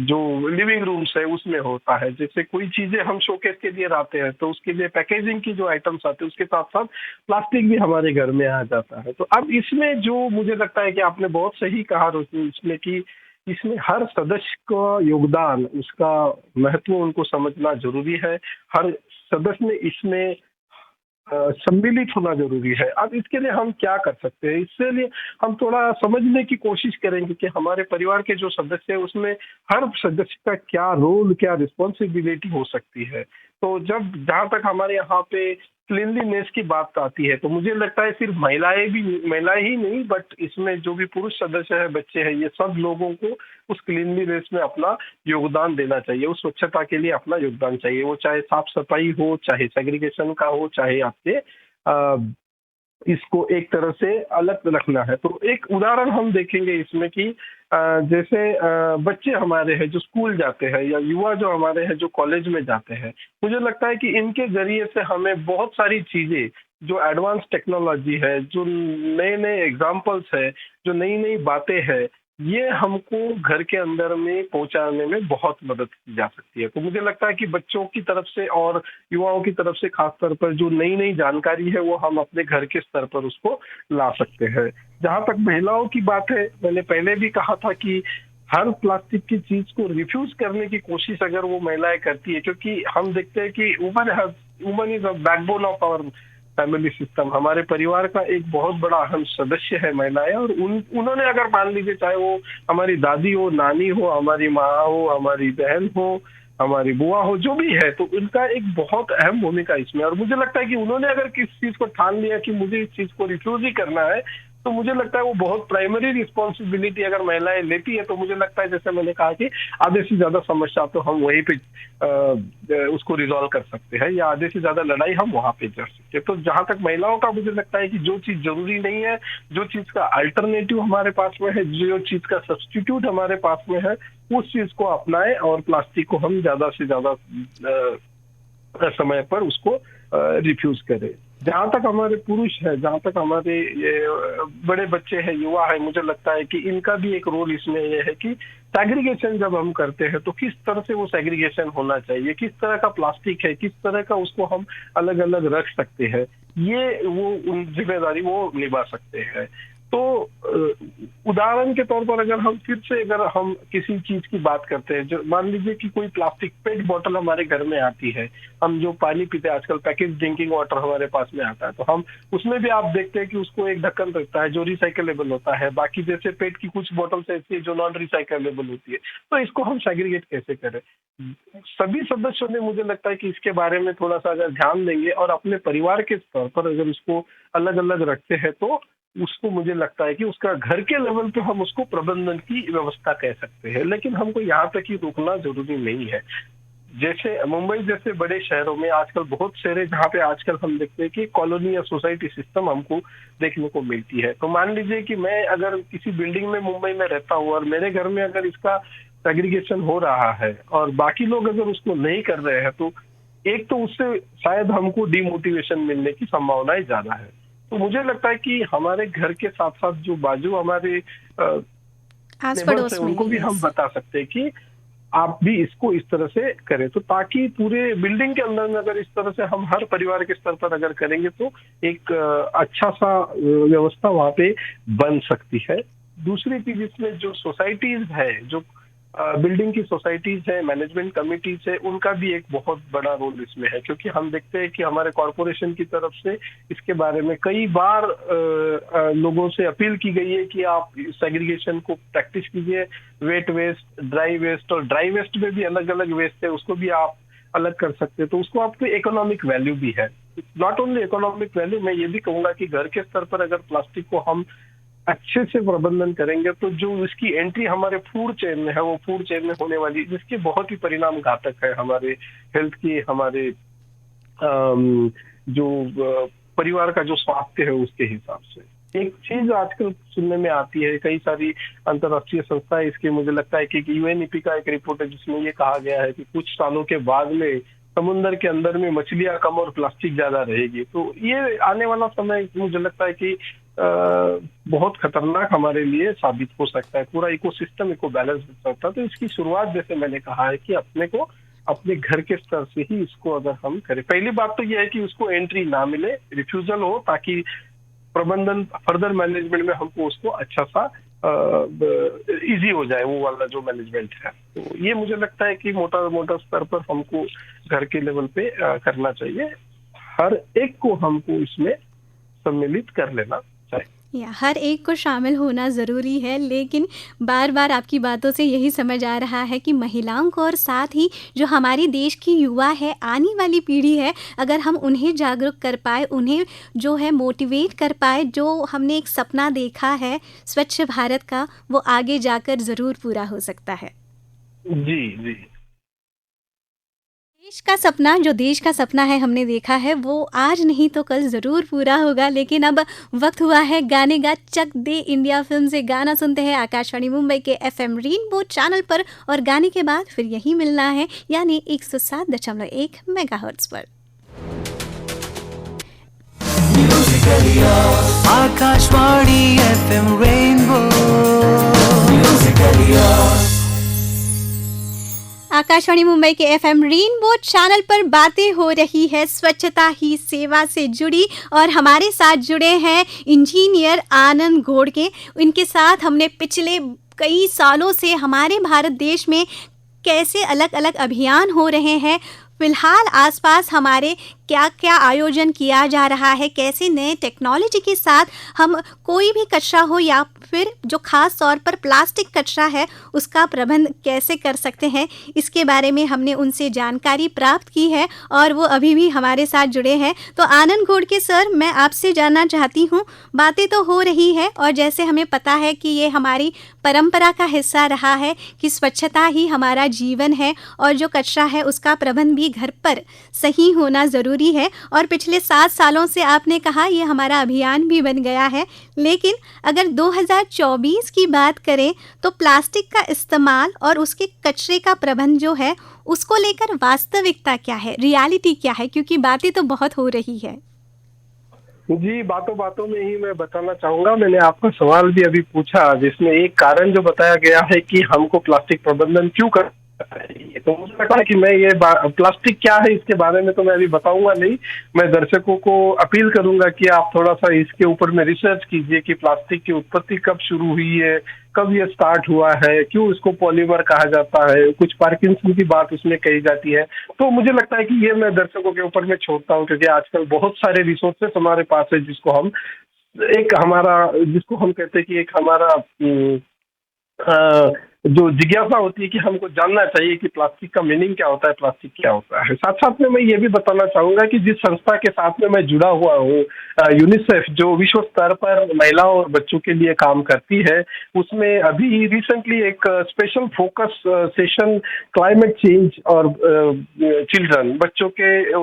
जो लिविंग रूम्स है उसमें होता है। जैसे कोई चीजें हम शोकेस के लिए लाते हैं तो उसके लिए पैकेजिंग की जो आइटम्स आते हैं उसके साथ साथ प्लास्टिक भी हमारे घर में आ जाता है। तो अब इसमें जो मुझे लगता है कि आपने बहुत सही कहा रोशनी, इसमें कि इसमें हर सदस्य का योगदान, उसका महत्व उनको समझना जरूरी है। हर सदस्य ने इसमें सम्मिलित होना जरूरी है। अब इसके लिए हम क्या कर सकते हैं, इसके लिए हम थोड़ा समझने की कोशिश करेंगे कि हमारे परिवार के जो सदस्य हैं उसमें हर सदस्य का क्या रोल, क्या रिस्पॉन्सिबिलिटी हो सकती है। तो जब जहाँ तक हमारे यहाँ पे क्लीनलीनेस की बात आती है तो मुझे लगता है सिर्फ महिलाएं ही नहीं, बट इसमें जो भी पुरुष सदस्य है, बच्चे हैं, ये सब लोगों को उस क्लीनलीनेस में अपना योगदान देना चाहिए, उस स्वच्छता के लिए अपना योगदान चाहिए। वो चाहे साफ सफाई हो, चाहे सेग्रीगेशन का हो, चाहे आपके इसको एक तरह से अलग रखना है। तो एक उदाहरण हम देखेंगे इसमें कि जैसे बच्चे हमारे हैं जो स्कूल जाते हैं या युवा जो हमारे हैं जो कॉलेज में जाते हैं, मुझे लगता है कि इनके जरिए से हमें बहुत सारी चीजें, जो एडवांस टेक्नोलॉजी है, जो नए नए एग्जाम्पल्स है, जो नई नई बातें हैं, ये हमको घर के अंदर में पहुंचाने में बहुत मदद की जा सकती है। तो मुझे लगता है कि बच्चों की तरफ से और युवाओं की तरफ से खास तौर पर जो नई नई जानकारी है वो हम अपने घर के स्तर पर उसको ला सकते हैं। जहां तक महिलाओं की बात है, मैंने पहले भी कहा था कि हर प्लास्टिक की चीज को रिफ्यूज करने की कोशिश अगर वो महिलाएं करती है, क्योंकि हम देखते हैं कि woman is a backbone of our family system. हमारे परिवार का एक बहुत बड़ा अहम सदस्य है महिलाएं, और उन्होंने अगर मान लीजिए चाहे वो हमारी दादी हो, नानी हो, हमारी माँ हो, हमारी बहन हो, हमारी बुआ हो, जो भी है, तो उनका एक बहुत अहम भूमिका इसमें। और मुझे लगता है कि उन्होंने अगर किसी चीज को ठान लिया कि मुझे इस चीज को रिफ्यूज ही करना है, तो मुझे लगता है वो बहुत प्राइमरी रिस्पॉन्सिबिलिटी अगर महिलाएं लेती है, तो मुझे लगता है जैसे मैंने कहा कि आधे से ज्यादा समस्या तो हम वहीं पे उसको रिजॉल्व कर सकते हैं, या आधे से ज्यादा लड़ाई हम वहां पे जड़ सकते हैं। तो जहां तक महिलाओं का, मुझे लगता है कि जो चीज जरूरी नहीं है, जो चीज का अल्टरनेटिव हमारे पास में है, जो चीज का सब्स्टिट्यूट हमारे पास में है, उस चीज को अपनाएं और प्लास्टिक को हम ज्यादा से ज्यादा समय पर उसको रिफ्यूज करें। जहां तक हमारे पुरुष है, जहां तक हमारे ये बड़े बच्चे हैं, युवा है, मुझे लगता है कि इनका भी एक रोल इसमें ये है कि सेग्रीगेशन जब हम करते हैं तो किस तरह से वो सेग्रीगेशन होना चाहिए, किस तरह का प्लास्टिक है, किस तरह का उसको हम अलग अलग रख सकते हैं, ये वो जिम्मेदारी वो निभा सकते हैं। तो उदाहरण के तौर पर अगर हम किसी चीज की बात करते हैं, जो मान लीजिए कि कोई प्लास्टिक पेट बोतल हमारे घर में आती है, हम जो पानी पीते हैं आजकल पैकेज ड्रिंकिंग वाटर हमारे पास में आता है, तो हम उसमें भी आप देखते हैं कि उसको एक ढक्कन रहता है जो रिसाइकलेबल होता है। बाकी जैसे पेट की कुछ बोतल्स ऐसी है जो नॉन रिसाइकलेबल होती है, तो इसको हम सेग्रीगेट कैसे करें? सभी सदस्यों ने, मुझे लगता है कि इसके बारे में थोड़ा सा अगर ध्यान देंगे और अपने परिवार के स्तर पर अगर इसको अलग अलग रखते हैं, तो उसको मुझे लगता है कि उसका घर के लेवल पे हम उसको प्रबंधन की व्यवस्था कह सकते हैं। लेकिन हमको यहाँ तक ही रुकना जरूरी नहीं है। जैसे मुंबई जैसे बड़े शहरों में आजकल बहुत शहर है जहाँ पे आजकल हम देखते हैं कि कॉलोनी या सोसाइटी सिस्टम हमको देखने को मिलती है। तो मान लीजिए कि मैं अगर किसी बिल्डिंग में मुंबई में रहता हूँ और मेरे घर में अगर इसका सेग्रीगेशन हो रहा है और बाकी लोग अगर उसको नहीं कर रहे हैं, तो एक तो उससे शायद हमको डिमोटिवेशन मिलने की संभावनाएं ज्यादा है। तो मुझे लगता है कि हमारे घर के साथ साथ जो बाजू हमारे आस नेबर्स पड़ोस है में। उनको भी हम यस। बता सकते हैं कि आप भी इसको इस तरह से करें, तो ताकि पूरे बिल्डिंग के अंदर में अगर इस तरह से हम हर परिवार के स्तर पर अगर करेंगे तो एक अच्छा सा व्यवस्था वहाँ पे बन सकती है। दूसरी चीज इसमें जो सोसाइटीज है, जो बिल्डिंग की सोसाइटीज है, मैनेजमेंट कमिटीज है, उनका भी एक बहुत बड़ा रोल इसमें है, क्योंकि हम देखते हैं कि हमारे कॉरपोरेशन की तरफ से इसके बारे में कई बार लोगों से अपील की गई है कि आप सेग्रीगेशन को प्रैक्टिस कीजिए। वेट वेस्ट, ड्राई वेस्ट, और ड्राई वेस्ट में भी अलग अलग वेस्ट है, उसको भी आप अलग कर सकते हैं। तो उसको आपको इकोनॉमिक वैल्यू भी है। नॉट ओनली इकोनॉमिक वैल्यू, मैं ये भी कहूंगा कि घर के स्तर पर अगर प्लास्टिक को हम अच्छे से प्रबंधन करेंगे तो जो इसकी एंट्री हमारे फूड चेन में है, वो फूड चेन में होने वाली, जिसके बहुत ही परिणाम घातक है हमारे हेल्थ की, हमारे जो परिवार का जो स्वास्थ्य है उसके हिसाब से। एक चीज आजकल सुनने में आती है, कई सारी अंतर्राष्ट्रीय संस्थाएं इसके, मुझे लगता है कि यूएनईपी का एक रिपोर्ट है जिसमें ये कहा गया है कि कुछ सालों के बाद में समुद्र के अंदर में मछलियां कम और प्लास्टिक ज्यादा रहेगी। तो ये आने वाला समय मुझे लगता है कि बहुत खतरनाक हमारे लिए साबित हो सकता है। पूरा इकोसिस्टम इको बैलेंस हो सकता है। तो इसकी शुरुआत जैसे मैंने कहा है कि अपने को अपने घर के स्तर से ही इसको अगर हम करें। पहली बात तो यह है कि उसको एंट्री ना मिले, रिफ्यूजल हो, ताकि प्रबंधन फर्दर मैनेजमेंट में हमको उसको अच्छा सा इजी हो जाए, वो वाला जो मैनेजमेंट है। तो ये मुझे लगता है कि मोटा मोटा स्तर पर हमको घर के लेवल पे करना चाहिए। हर एक को हमको इसमें सम्मिलित कर लेना चाहिए। या हर एक को शामिल होना ज़रूरी है, लेकिन बार बार आपकी बातों से यही समझ आ रहा है कि महिलाओं को और साथ ही जो हमारी देश की युवा है, आने वाली पीढ़ी है, अगर हम उन्हें जागरूक कर पाए, उन्हें जो है मोटिवेट कर पाए, जो हमने एक सपना देखा है स्वच्छ भारत का, वो आगे जाकर ज़रूर पूरा हो सकता है। जी जी। देश का सपना, जो देश का सपना है हमने देखा है, वो आज नहीं तो कल ज़रूर पूरा होगा। लेकिन अब वक्त हुआ है गाने का। चक दे इंडिया फिल्म से गाना सुनते हैं आकाशवाणी मुंबई के एफएम रेनबो चैनल पर, और गाने के बाद फिर यही मिलना है, यानी 107.1 मेगाहर्ट्ज़ पर। आकाशवाणी FM रेनबो आकाशवाणी मुंबई के एफएम रेनबो चैनल पर बातें हो रही है स्वच्छता ही सेवा से जुड़ी, और हमारे साथ जुड़े हैं इंजीनियर आनंद घोड़के। इनके साथ हमने पिछले कई सालों से हमारे भारत देश में कैसे अलग अलग अभियान हो रहे हैं, फिलहाल आसपास हमारे क्या क्या आयोजन किया जा रहा है, कैसे नए टेक्नोलॉजी के साथ हम कोई भी कचरा हो या फिर जो खास तौर पर प्लास्टिक कचरा है उसका प्रबंध कैसे कर सकते हैं, इसके बारे में हमने उनसे जानकारी प्राप्त की है, और वो अभी भी हमारे साथ जुड़े हैं। तो आनंद घोड़के सर, मैं आपसे जानना चाहती हूँ, बातें तो हो रही है और जैसे हमें पता है कि ये हमारी परंपरा का हिस्सा रहा है कि स्वच्छता ही हमारा जीवन है, और जो कचरा है उसका प्रबंध भी घर पर सही होना ज़रूरी है, और पिछले 7 सालों से आपने कहा ये हमारा अभियान भी बन गया है। लेकिन अगर 2024 की बात करें तो प्लास्टिक का इस्तेमाल और उसके कचरे का प्रबंध जो है उसको लेकर वास्तविकता क्या है, रियलिटी क्या है, क्योंकि बातें तो बहुत हो रही है। जी, बातों बातों में ही मैं बताना चाहूंगा। मैंने आपका सवाल भी अभी पूछा जिसमें एक कारण जो बताया गया है कि हमको प्लास्टिक प्रबंधन क्यों कर, तो मुझे लगता है कि मैं ये प्लास्टिक क्या है इसके बारे में तो मैं अभी बताऊंगा नहीं। मैं दर्शकों को अपील करूंगा कि आप थोड़ा सा इसके ऊपर में रिसर्च कीजिए कि प्लास्टिक की उत्पत्ति कब शुरू हुई है, कब ये स्टार्ट हुआ है, क्यों इसको पॉलीमर कहा जाता है, कुछ पार्किंसन की बात उसमें कही जाती है। तो मुझे लगता है कि ये मैं दर्शकों के ऊपर में छोड़ता हूँ, क्योंकि आजकल बहुत सारे रिसोर्सेस हमारे पास है जिसको हम कहते हैं कि एक हमारा जो जिज्ञासा होती है कि हमको जानना चाहिए कि प्लास्टिक का मीनिंग क्या होता है, प्लास्टिक क्या होता है। साथ साथ में मैं ये भी बताना चाहूंगा कि जिस संस्था के साथ में मैं जुड़ा हुआ हूँ, यूनिसेफ, जो विश्व स्तर पर महिलाओं और बच्चों के लिए काम करती है, उसमें अभी रिसेंटली एक special focus session climate change और चिल्ड्रन, बच्चों के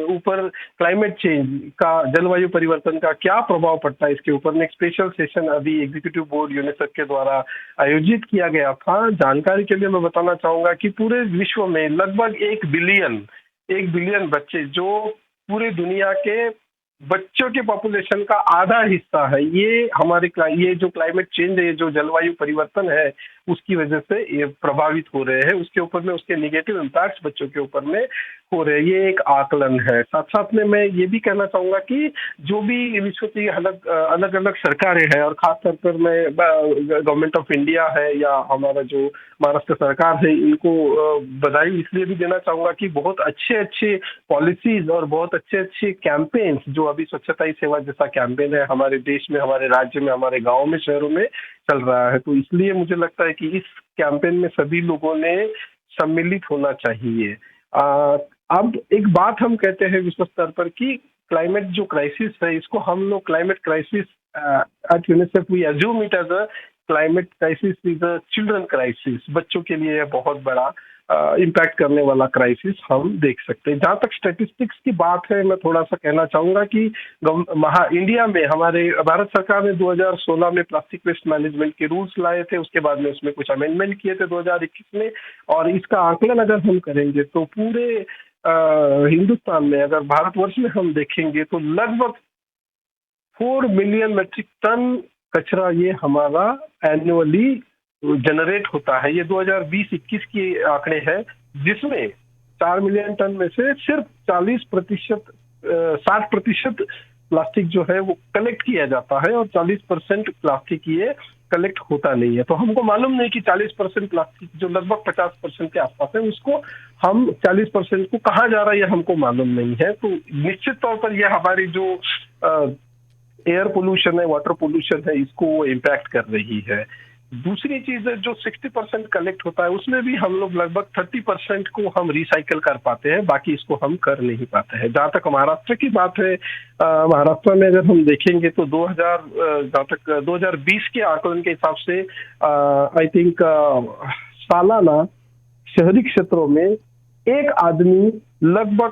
ऊपर क्लाइमेट चेंज का, जलवायु परिवर्तन का क्या प्रभाव पड़ता है, इसके ऊपर में एक स्पेशल सेशन अभी एग्जीक्यूटिव बोर्ड यूनिसेफ के द्वारा आयोजित किया गया था। जानकारी के लिए मैं बताना चाहूंगा कि पूरे विश्व में लगभग 1 बिलियन बच्चे, जो पूरे दुनिया के बच्चों के पॉपुलेशन का आधा हिस्सा है, ये जो क्लाइमेट चेंज है, ये जो जलवायु परिवर्तन है, उसकी वजह से ये प्रभावित हो रहे हैं। उसके ऊपर में उसके नेगेटिव इम्पैक्ट्स बच्चों के ऊपर में हो रहे हैं। ये एक आकलन है। साथ साथ में मैं ये भी कहना चाहूंगा कि जो भी विश्व की अलग अलग सरकारें हैं, और खासतौर पर मैं गवर्नमेंट ऑफ इंडिया है या हमारा जो महाराष्ट्र सरकार है, इनको बधाई इसलिए भी देना चाहूंगा कि बहुत अच्छे अच्छे पॉलिसीज और बहुत अच्छे अच्छे कैंपेन्स जो अभी स्वच्छता ही सेवा जैसा कैंपेन है हमारे देश में, हमारे राज्य में, हमारे गाँव में, शहरों में चल रहा है। तो इसलिए मुझे लगता है कि इस कैंपेन में सभी लोगों ने सम्मिलित होना चाहिए। अब एक बात हम कहते हैं विश्व स्तर पर कि क्लाइमेट जो क्राइसिस है, इसको हम लोग climate crisis at UNICEF we assume it as a climate crisis is a children crisis. बच्चों के लिए बहुत बड़ा इम्पैक्ट करने वाला क्राइसिस हम देख सकते हैं। जहाँ तक स्टैटिस्टिक्स की बात है, मैं थोड़ा सा कहना चाहूंगा कि इंडिया में हमारे भारत सरकार ने 2016 में प्लास्टिक वेस्ट मैनेजमेंट के रूल्स लाए थे। उसके बाद में उसमें कुछ अमेंडमेंट किए थे 2021 में, और इसका आकलन अगर हम करेंगे तो पूरे हिंदुस्तान में, अगर भारतवर्ष में हम देखेंगे तो लगभग 4 मिलियन मेट्रिक टन कचरा ये हमारा एनुअली जनरेट होता है। ये 2020-21 की आंकड़े हैं, जिसमें 4 मिलियन टन में से सिर्फ 60% प्लास्टिक जो है वो कलेक्ट किया जाता है, और 40% प्लास्टिक ये कलेक्ट होता नहीं है। तो हमको मालूम नहीं कि 40% प्लास्टिक जो लगभग 50% के आसपास है, उसको हम 40% को कहाँ जा रहा है ये हमको मालूम नहीं है। तो निश्चित तौर पर यह हमारी जो एयर पोल्यूशन है, वाटर पोल्यूशन है, इसको इम्पैक्ट कर रही है। दूसरी चीज है, जो 60% कलेक्ट होता है उसमें भी हम लोग लगभग 30% को हम रिसाइकल कर पाते हैं, बाकी इसको हम कर नहीं पाते हैं। जहाँ तक महाराष्ट्र की बात है, महाराष्ट्र में अगर हम देखेंगे तो 2020 के आकलन के हिसाब से आई थिंक सालाना शहरी क्षेत्रों में एक आदमी लगभग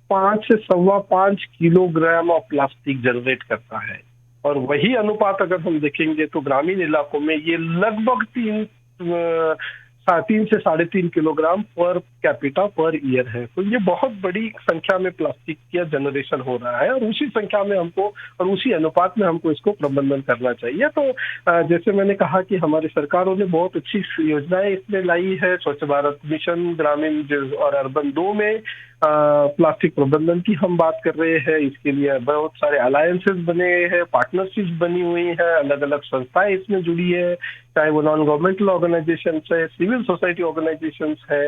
5 से 5.25 किलोग्राम ऑफ प्लास्टिक जनरेट करता है, और वही अनुपात अगर हम देखेंगे तो ग्रामीण इलाकों में ये लगभग 3 से 3.5 kilogram per capita per year है। तो ये बहुत बड़ी संख्या में प्लास्टिक का जनरेशन हो रहा है, और उसी संख्या में हमको और उसी अनुपात में हमको इसको प्रबंधन करना चाहिए। तो जैसे मैंने कहा कि हमारी सरकारों ने बहुत अच्छी योजनाएं इसमें लाई है। स्वच्छ भारत मिशन ग्रामीण और अर्बन 2 में प्लास्टिक प्रबंधन की हम बात कर रहे हैं। इसके लिए बहुत सारे अलायंसेस बने हैं, पार्टनरशिप्स बनी हुई है, अलग अलग संस्थाएं इसमें जुड़ी है, चाहे वो नॉन गवर्नमेंटल ऑर्गेनाइजेशन है, सिविल सोसाइटी ऑर्गेनाइजेशन है।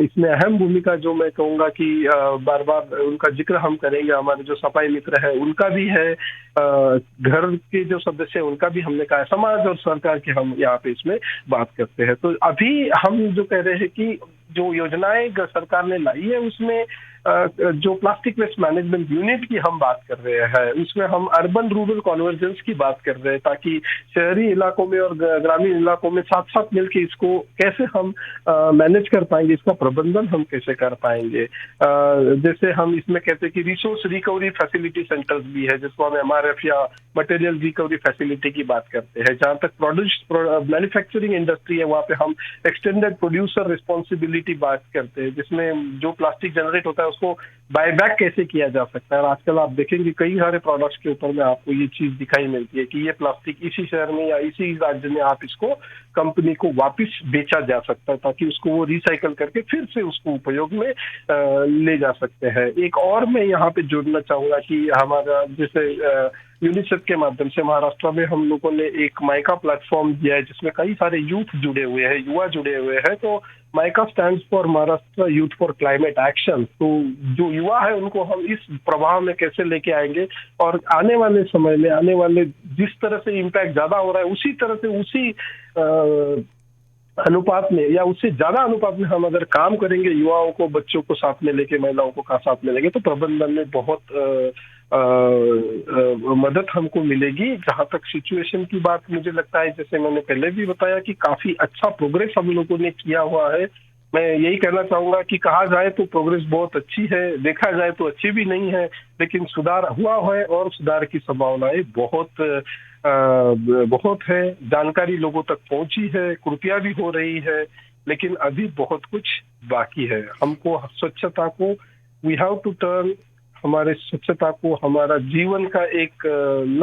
इसमें अहम भूमिका जो मैं कहूँगा कि बार बार उनका जिक्र हम करेंगे, हमारे जो सफाई मित्र है उनका भी है, घर के जो सदस्य हैं उनका भी हमने कहा, समाज और सरकार की हम यहाँ पे इसमें बात करते हैं। तो अभी हम जो कह रहे हैं कि जो योजनाएं सरकार ने लाई है उसमें जो प्लास्टिक वेस्ट मैनेजमेंट यूनिट की हम बात कर रहे हैं, उसमें हम अर्बन रूरल कन्वर्जेंस की बात कर रहे हैं, ताकि शहरी इलाकों में और ग्रामीण इलाकों में साथ साथ मिलकर इसको कैसे हम मैनेज कर पाएंगे, इसका प्रबंधन हम कैसे कर पाएंगे। जैसे हम इसमें कहते हैं कि रिसोर्स रिकवरी फैसिलिटी सेंटर्स भी है, जिसको हम MRF या मटेरियल रिकवरी फैसिलिटी की बात करते हैं। जहाँ तक मैन्युफैक्चरिंग इंडस्ट्री है, वहाँ पे हम एक्सटेंडेड प्रोड्यूसर रिस्पॉन्सिबिलिटी बात करते हैं, जिसमें जो प्लास्टिक जनरेट होता है उसको बायबैक कैसे किया जा सकता है। और आजकल आप देखेंगे कई सारे प्रोडक्ट्स के ऊपर में आपको ये चीज दिखाई मिलती है कि ये प्लास्टिक इसी शहर में या इसी राज्य में आप इसको कंपनी को वापस बेचा जा सकता है, ताकि उसको वो रिसाइकल करके फिर से उसको उपयोग में ले जा सकते हैं। एक और मैं यहाँ पे जोड़ना चाहूंगा कि हमारा जैसे यूनिसेफ के माध्यम से महाराष्ट्र में हम लोगों ने एक माइका प्लेटफॉर्म दिया है, जिसमें कई सारे यूथ जुड़े हुए हैं, युवा जुड़े हुए हैं। तो mica stands for Maharashtra youth for climate action. तो जो युवा है उनको हम इस प्रभाव में कैसे लेके आएंगे, और आने वाले समय में आने वाले जिस तरह से इम्पैक्ट ज्यादा हो रहा है उसी तरह से उसी अनुपात में या उससे ज्यादा अनुपात में हम अगर काम करेंगे, युवाओं को, बच्चों को साथ में लेके, महिलाओं को का साथ में लेंगे, तो प्रबंधन में बहुत मदद हमको मिलेगी। जहां तक सिचुएशन की बात, मुझे लगता है जैसे मैंने पहले भी बताया कि काफी अच्छा प्रोग्रेस हम लोगों ने किया हुआ है। मैं यही कहना चाहूंगा कि कहा जाए तो प्रोग्रेस बहुत अच्छी है, देखा जाए तो अच्छी भी नहीं है, लेकिन सुधार हुआ है और सुधार की संभावनाएं बहुत है। जानकारी लोगों तक पहुंची है, कृतियां भी हो रही है, लेकिन अभी बहुत कुछ बाकी है। हमको स्वच्छता को, वी हैव टू टर्न, हमारे स्वच्छता को हमारा जीवन का एक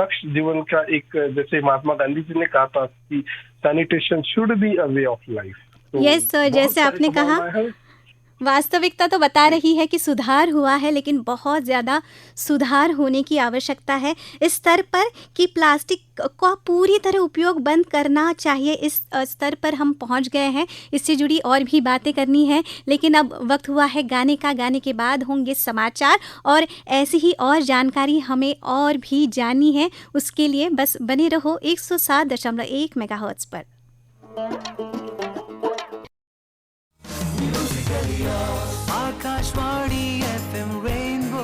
लक्ष्य, जीवन का एक, जैसे महात्मा गांधी जी ने कहा था कि sanitation should be a way of life. तो यस सर, बहुत जैसे सारी आपने कहा, संभावनाएं हैं। वास्तविकता तो बता रही है कि सुधार हुआ है, लेकिन बहुत ज़्यादा सुधार होने की आवश्यकता है इस स्तर पर कि प्लास्टिक का पूरी तरह उपयोग बंद करना चाहिए। इस स्तर पर हम पहुंच गए हैं। इससे जुड़ी और भी बातें करनी है, लेकिन अब वक्त हुआ है गाने का। गाने के बाद होंगे समाचार और ऐसी ही और जानकारी हमें और भी जाननी है। उसके लिए बस बने रहो 107.1 मेगाहर्ट्ज़ पर। Akashvani FM rainbow.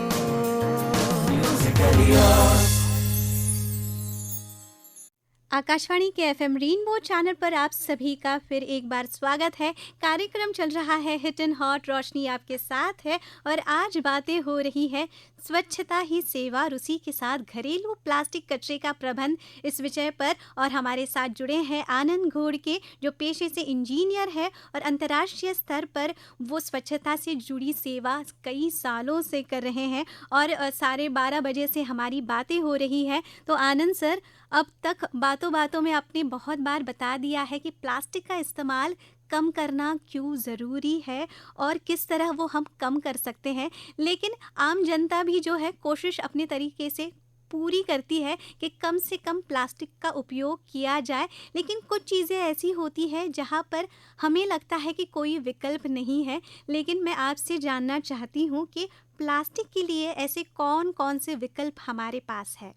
आकाशवाणी के एफएम रेनबो चैनल पर आप सभी का फिर एक बार स्वागत है। कार्यक्रम चल रहा है हिट एंड हॉट, रोशनी आपके साथ है और आज बातें हो रही है स्वच्छता ही सेवा, रूसी के साथ घरेलू प्लास्टिक कचरे का प्रबंध, इस विषय पर। और हमारे साथ जुड़े हैं आनंद घोड़के, जो पेशे से इंजीनियर है और अंतर्राष्ट्रीय स्तर पर वो स्वच्छता से जुड़ी सेवा कई सालों से कर रहे हैं। और 12:30 से हमारी बातें हो रही है। तो आनंद सर, अब तक बातों बातों में आपने बहुत बार बता दिया है कि प्लास्टिक का इस्तेमाल कम करना क्यों ज़रूरी है और किस तरह वो हम कम कर सकते हैं। लेकिन आम जनता भी जो है कोशिश अपने तरीके से पूरी करती है कि कम से कम प्लास्टिक का उपयोग किया जाए। लेकिन कुछ चीज़ें ऐसी होती हैं जहाँ पर हमें लगता है कि कोई विकल्प नहीं है। लेकिन मैं आपसे जानना चाहती हूँ कि प्लास्टिक के लिए ऐसे कौन कौन से विकल्प हमारे पास है।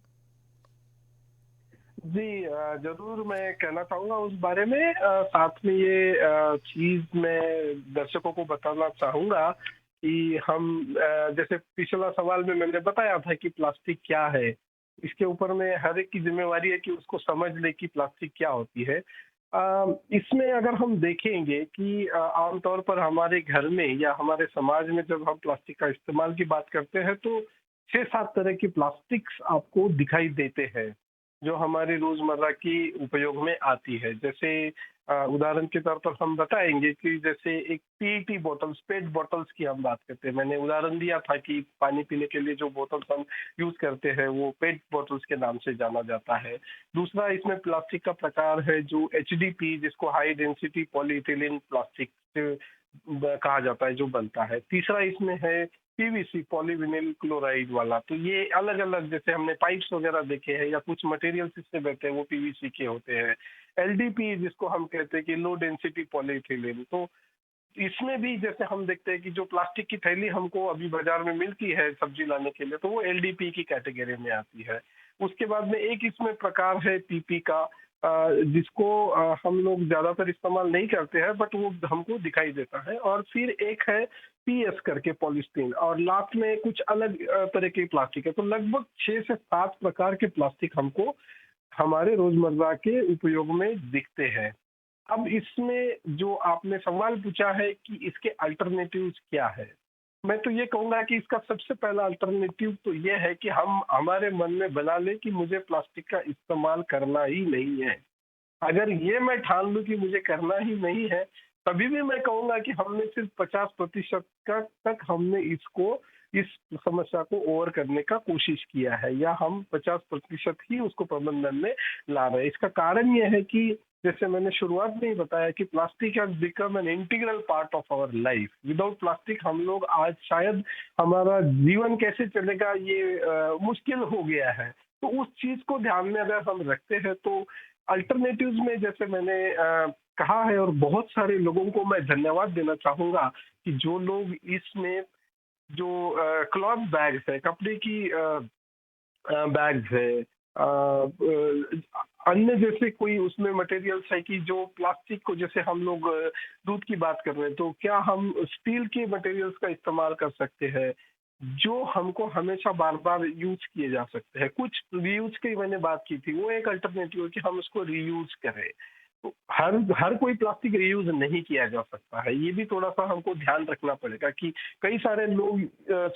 जी, जरूर मैं कहना चाहूंगा उस बारे में। साथ में ये चीज मैं दर्शकों को बताना चाहूंगा कि हम, जैसे पिछला सवाल में मैंने बताया था कि प्लास्टिक क्या है, इसके ऊपर में हर एक की जिम्मेवारी है कि उसको समझ ले कि प्लास्टिक क्या होती है। इसमें अगर हम देखेंगे कि आमतौर पर हमारे घर में या हमारे समाज में जब हम प्लास्टिक का इस्तेमाल की बात करते हैं, तो 6-7 तरह की प्लास्टिक्स आपको दिखाई देते हैं जो हमारी रोजमर्रा की उपयोग में आती है। जैसे उदाहरण के तौर पर हम बताएंगे कि जैसे एक पीईटी बोतल्स, पेट बोतल्स की हम बात करते हैं। मैंने उदाहरण दिया था कि पानी पीने के लिए जो बोतल्स हम यूज करते हैं वो पेट बोतल्स के नाम से जाना जाता है। दूसरा इसमें प्लास्टिक का प्रकार है जो एचडीपी, जिसको हाई डेंसिटी पॉलीइथिलीन प्लास्टिक कहा जाता है, जो बनता है। तीसरा इसमें है पीवीसी, पॉलीविनिल क्लोराइड वाला। तो ये अलग अलग, जैसे हमने पाइप्स वगैरह देखे हैं या कुछ मटेरियल्स इससे बनते हैं वो पीवीसी के होते हैं। एलडीपी जिसको हम कहते हैं कि लो डेंसिटी पॉलीइथिलीन। तो इसमें भी जैसे हम देखते हैं कि जो प्लास्टिक की थैली हमको अभी बाजार में मिलती है सब्जी लाने के लिए, तो वो एलडीपी की कैटेगरी में आती है। उसके बाद में एक इसमें प्रकार है पीपी का, जिसको हम लोग ज्यादातर इस्तेमाल नहीं करते हैं, बट वो हमको दिखाई देता है। और फिर एक है पीएस करके पॉलीस्टीन, और लास्ट में कुछ अलग तरह के प्लास्टिक है। तो लगभग 6 से 7 प्रकार के प्लास्टिक हमको हमारे रोजमर्रा के उपयोग में दिखते हैं। अब इसमें जो आपने सवाल पूछा है कि इसके अल्टरनेटिव्स क्या है, मैं तो ये कहूंगा कि इसका सबसे पहला अल्टरनेटिव तो ये है कि हम हमारे मन में बना लें कि मुझे प्लास्टिक का इस्तेमाल करना ही नहीं है। अगर ये मैं ठान लूं कि मुझे करना ही नहीं है, तभी भी मैं कहूंगा कि हमने सिर्फ 50% का तक हमने इस समस्या को ओवर करने का कोशिश किया है, या हम 50% ही उसको प्रबंधन में ला रहे हैं। इसका कारण ये है कि जैसे मैंने शुरुआत में ही बताया कि plastic has become an integral part of our life. Without plastic हम लोग आज शायद, हमारा जीवन कैसे चलेगा ये मुश्किल हो गया है। तो उस चीज को ध्यान में अगर हम रखते हैं तो अल्टरनेटिव्स में, जैसे मैंने कहा है, और बहुत सारे लोगों को मैं धन्यवाद देना चाहूंगा कि जो लोग इसमें, जो क्लॉथ बैग्स है, कपड़े की बैग्स है, अन्य जैसे कोई उसमें मटेरियल्स है कि जो प्लास्टिक को, जैसे हम लोग दूध की बात कर रहे हैं, तो क्या हम स्टील के मटेरियल्स का इस्तेमाल कर सकते हैं जो हमको हमेशा बार बार यूज किए जा सकते हैं। कुछ रीयूज की मैंने बात की थी, वो एक अल्टरनेटिव है कि हम उसको रीयूज करें। तो हर हर कोई प्लास्टिक रीयूज नहीं किया जा सकता है, ये भी थोड़ा सा हमको ध्यान रखना पड़ेगा कि कई सारे लोग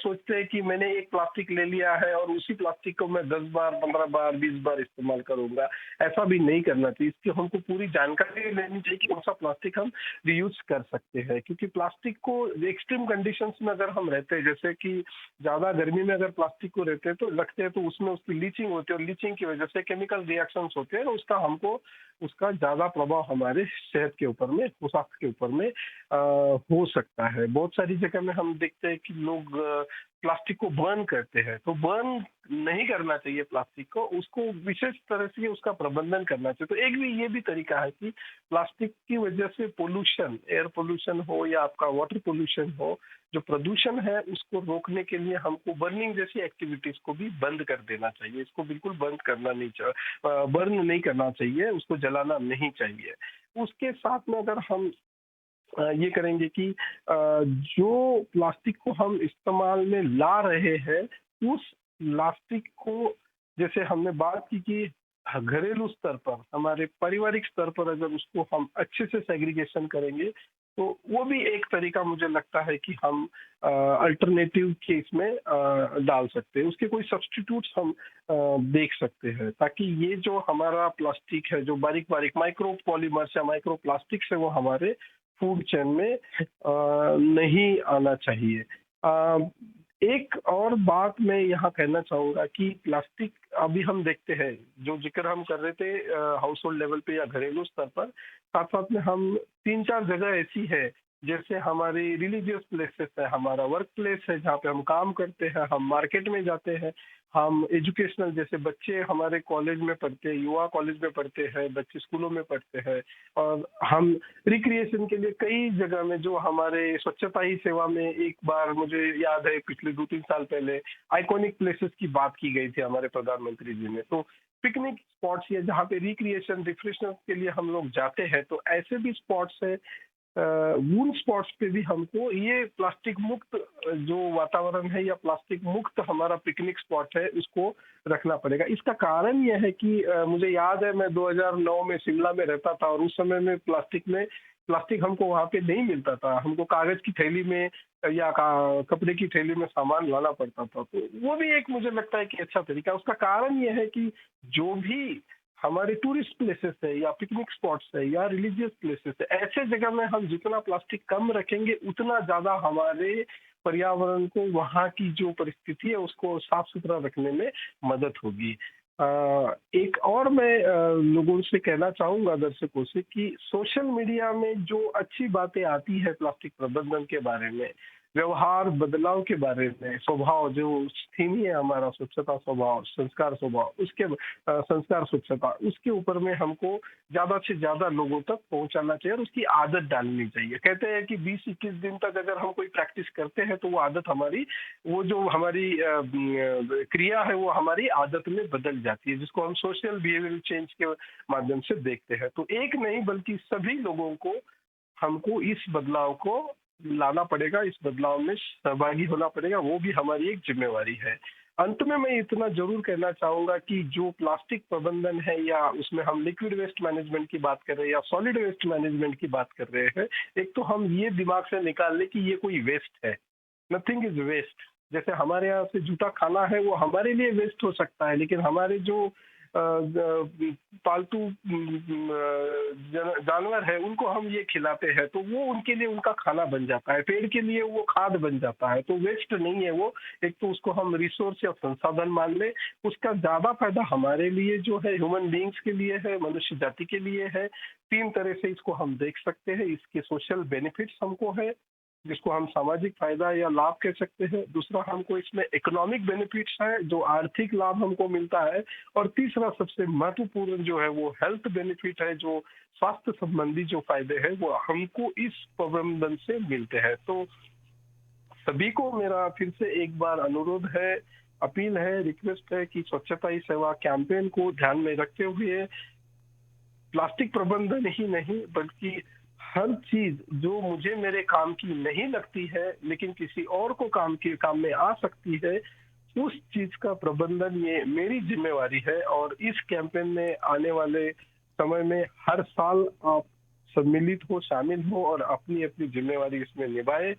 सोचते हैं कि मैंने एक प्लास्टिक ले लिया है और उसी प्लास्टिक को मैं 10 बार, 15 बार, 20 बार इस्तेमाल करूंगा। ऐसा भी नहीं करना चाहिए। इसकी हमको पूरी जानकारी लेनी चाहिए कि कौन सा प्लास्टिक हम रीयूज कर सकते हैं, क्योंकि प्लास्टिक को एक्सट्रीम कंडीशंस में अगर हम रहते हैं, जैसे कि ज्यादा गर्मी में अगर प्लास्टिक को रहते हैं तो रखते हैं, तो उसमें उसकी लीचिंग होती है और लीचिंग की वजह से केमिकल रिएक्शंस होते हैं, उसका हमको उसका ज्यादा प्रभाव हमारे सेहत के ऊपर में, स्वास्थ्य के ऊपर में हो सकता है। बहुत सारी जगह में हम देखते हैं कि लोग प्लास्टिक को बर्न करते हैं, तो बर्न नहीं करना चाहिए प्लास्टिक को, उसको विशेष तरह से उसका प्रबंधन करना चाहिए। तो एक भी ये भी तरीका है कि प्लास्टिक की वजह से पोल्यूशन, एयर पोल्यूशन हो या आपका वाटर पोल्यूशन हो, जो प्रदूषण है उसको रोकने के लिए हमको बर्निंग जैसी एक्टिविटीज को भी बंद कर देना चाहिए। इसको बिल्कुल बंद करना नहीं चाहिए, बर्न नहीं करना चाहिए, उसको जलाना नहीं चाहिए। उसके साथ में अगर हम ये करेंगे कि जो प्लास्टिक को हम इस्तेमाल में ला रहे हैं, उस प्लास्टिक को, जैसे हमने बात की कि घरेलू स्तर पर, हमारे पारिवारिक स्तर पर अगर उसको हम अच्छे से सेग्रीगेशन करेंगे, तो वो भी एक तरीका मुझे लगता है कि हम अल्टरनेटिव के इसमें डाल सकते हैं। उसके कोई सब्स्टिट्यूट्स हम देख सकते हैं, ताकि ये जो हमारा प्लास्टिक है, जो बारीक बारीक माइक्रो पॉलीमर्स या माइक्रो प्लास्टिक्स है, वो हमारे फूड चेन में नहीं आना चाहिए। एक और बात मैं यहाँ कहना चाहूंगा कि प्लास्टिक, अभी हम देखते हैं जो जिक्र हम कर रहे थे हाउस होल्ड लेवल पे या घरेलू स्तर पर, साथ साथ में हम 3-4 जगह ऐसी है, जैसे हमारी रिलीजियस प्लेसेस है, हमारा वर्क प्लेस है जहाँ पे हम काम करते हैं, हम मार्केट में जाते हैं, हम एजुकेशनल, जैसे बच्चे हमारे कॉलेज में पढ़ते हैं, युवा कॉलेज में पढ़ते हैं, बच्चे स्कूलों में पढ़ते हैं, और हम रिक्रिएशन के लिए कई जगह में, जो हमारे स्वच्छता ही सेवा में, एक बार मुझे याद है पिछले 2-3 साल पहले आइकॉनिक प्लेसेस की बात की गई थी हमारे प्रधानमंत्री जी ने। तो पिकनिक स्पॉट्स या जहाँ पे रिक्रिएशन रिफ्रेशमेंट के लिए हम लोग जाते हैं, तो ऐसे भी स्पॉट्स है, वून स्पॉट्स पे भी हमको ये प्लास्टिक मुक्त जो वातावरण है या प्लास्टिक मुक्त हमारा पिकनिक स्पॉट है, उसको रखना पड़ेगा। इसका कारण यह है कि मुझे याद है मैं 2009 में शिमला में रहता था, और उस समय में प्लास्टिक हमको वहाँ पे नहीं मिलता था, हमको कागज की थैली में या कपड़े की थैली में सामान लाना पड़ता था। तो वो भी एक मुझे लगता है कि अच्छा तरीका है। उसका कारण यह है कि जो भी हमारे टूरिस्ट प्लेसेस है या पिकनिक स्पॉट्स है या रिलीजियस प्लेसेस है, ऐसे जगह में हम जितना प्लास्टिक कम रखेंगे, उतना ज्यादा हमारे पर्यावरण को, वहाँ की जो परिस्थिति है उसको साफ सुथरा रखने में मदद होगी। एक और मैं लोगों से कहना चाहूंगा, दर्शकों से, कि सोशल मीडिया में जो अच्छी बातें आती है प्लास्टिक प्रबंधन के बारे में, व्यवहार बदलाव के बारे में, स्वभाव, जो थीम ही है हमारा स्वच्छता स्वभाव, संस्कार स्वभाव, उसके संस्कार स्वच्छता, उसके ऊपर में हमको ज्यादा से ज्यादा लोगों तक पहुंचाना चाहिए और उसकी आदत डालनी चाहिए। कहते हैं कि 20-21 दिन तक अगर हम कोई प्रैक्टिस करते हैं, तो वो आदत हमारी, वो जो हमारी क्रिया है, वो हमारी आदत में बदल जाती है, जिसको हम सोशल बिहेवियर चेंज के माध्यम से देखते हैं। तो एक नहीं बल्कि सभी लोगों को, हमको इस बदलाव को लाना पड़ेगा, इस बदलाव में सहभागी होना पड़ेगा, वो भी हमारी एक जिम्मेवारी है। अंत में मैं इतना जरूर कहना चाहूंगा कि जो प्लास्टिक प्रबंधन है, या उसमें हम लिक्विड वेस्ट मैनेजमेंट की बात कर रहे हैं या सॉलिड वेस्ट मैनेजमेंट की बात कर रहे हैं, एक तो हम ये दिमाग से निकाल लें कि ये कोई वेस्ट है, नथिंग इज वेस्ट। जैसे हमारे यहाँ से जूठा खाना है, वो हमारे लिए वेस्ट हो सकता है, लेकिन हमारे जो पालतू जानवर है, उनको हम ये खिलाते हैं, तो वो उनके लिए उनका खाना बन जाता है, पेड़ के लिए वो खाद बन जाता है। तो वेस्ट नहीं है वो, एक तो उसको हम रिसोर्स या संसाधन मान ले, उसका ज्यादा फायदा हमारे लिए जो है, ह्यूमन बींग्स के लिए है, मनुष्य जाति के लिए है। 3 तरह से इसको हम देख सकते हैं। इसके सोशल बेनिफिट्स हमको है, जिसको हम सामाजिक फायदा या लाभ कह सकते हैं। दूसरा, हमको इसमें इकोनॉमिक बेनिफिट्स है, जो आर्थिक लाभ हमको मिलता है। और तीसरा सबसे महत्वपूर्ण जो है, वो हेल्थ बेनिफिट है, जो स्वास्थ्य संबंधी जो फायदे हैं, वो हमको इस प्रबंधन से मिलते हैं। तो सभी को मेरा फिर से एक बार अनुरोध है, अपील है, रिक्वेस्ट है कि स्वच्छता ही सेवा कैंपेन को ध्यान में रखते हुए प्लास्टिक प्रबंधन ही नहीं बल्कि हर चीज जो मुझे मेरे काम की नहीं लगती है लेकिन किसी और को काम में आ सकती है, उस चीज का प्रबंधन ये मेरी जिम्मेवारी है। और इस कैंपेन में आने वाले समय में हर साल आप सम्मिलित हो, शामिल हो और अपनी अपनी जिम्मेवारी इसमें निभाए,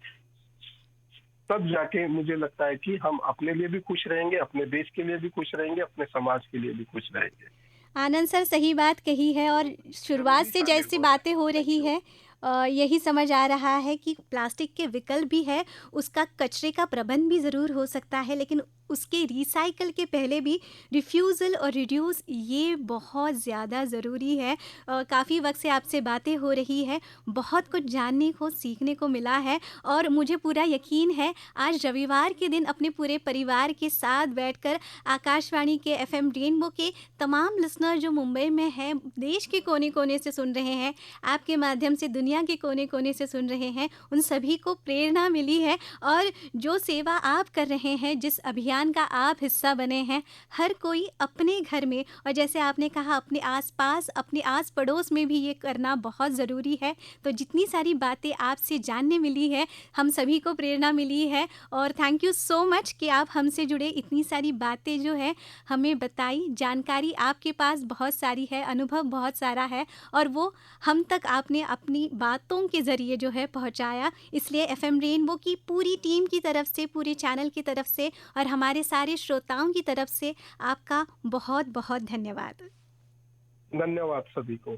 तब जाके मुझे लगता है कि हम अपने लिए भी खुश रहेंगे, अपने देश के लिए भी खुश रहेंगे, अपने समाज के लिए भी खुश रहेंगे। आनंद सर, सही बात कही है। और शुरुआत से जैसी बातें हो रही है, यही समझ आ रहा है कि प्लास्टिक के विकल्प भी है, उसका कचरे का प्रबंध भी ज़रूर हो सकता है, लेकिन उसके रिसाइकल के पहले भी रिफ्यूज़ल और रिड्यूस ये बहुत ज़्यादा ज़रूरी है। काफ़ी वक्त से आपसे बातें हो रही है, बहुत कुछ जानने को सीखने को मिला है और मुझे पूरा यकीन है आज रविवार के दिन अपने पूरे परिवार के साथ बैठकर आकाशवाणी के एफएम रेनबो के तमाम लिसनर जो मुंबई में हैं, देश के कोने कोने से सुन रहे हैं, आपके माध्यम से दुनिया के कोने कोने से सुन रहे हैं, उन सभी को प्रेरणा मिली है। और जो सेवा आप कर रहे हैं, जिस अभियान का आप हिस्सा बने हैं, हर कोई अपने घर में और जैसे आपने कहा अपने आसपास, अपने आस पड़ोस में भी ये करना बहुत ज़रूरी है। तो जितनी सारी बातें आपसे जानने मिली है, हम सभी को प्रेरणा मिली है और थैंक यू सो मच कि आप हमसे जुड़े, इतनी सारी बातें जो है हमें बताई। जानकारी आपके पास बहुत सारी है, अनुभव बहुत सारा है और वो हम तक आपने अपनी बातों के ज़रिए जो है पहुंचाया। इसलिए एफएम रेनबो की पूरी टीम की तरफ से, पूरे चैनल की तरफ से और हमारे सारे श्रोताओं की तरफ से आपका बहुत बहुत धन्यवाद। धन्यवाद सभी को।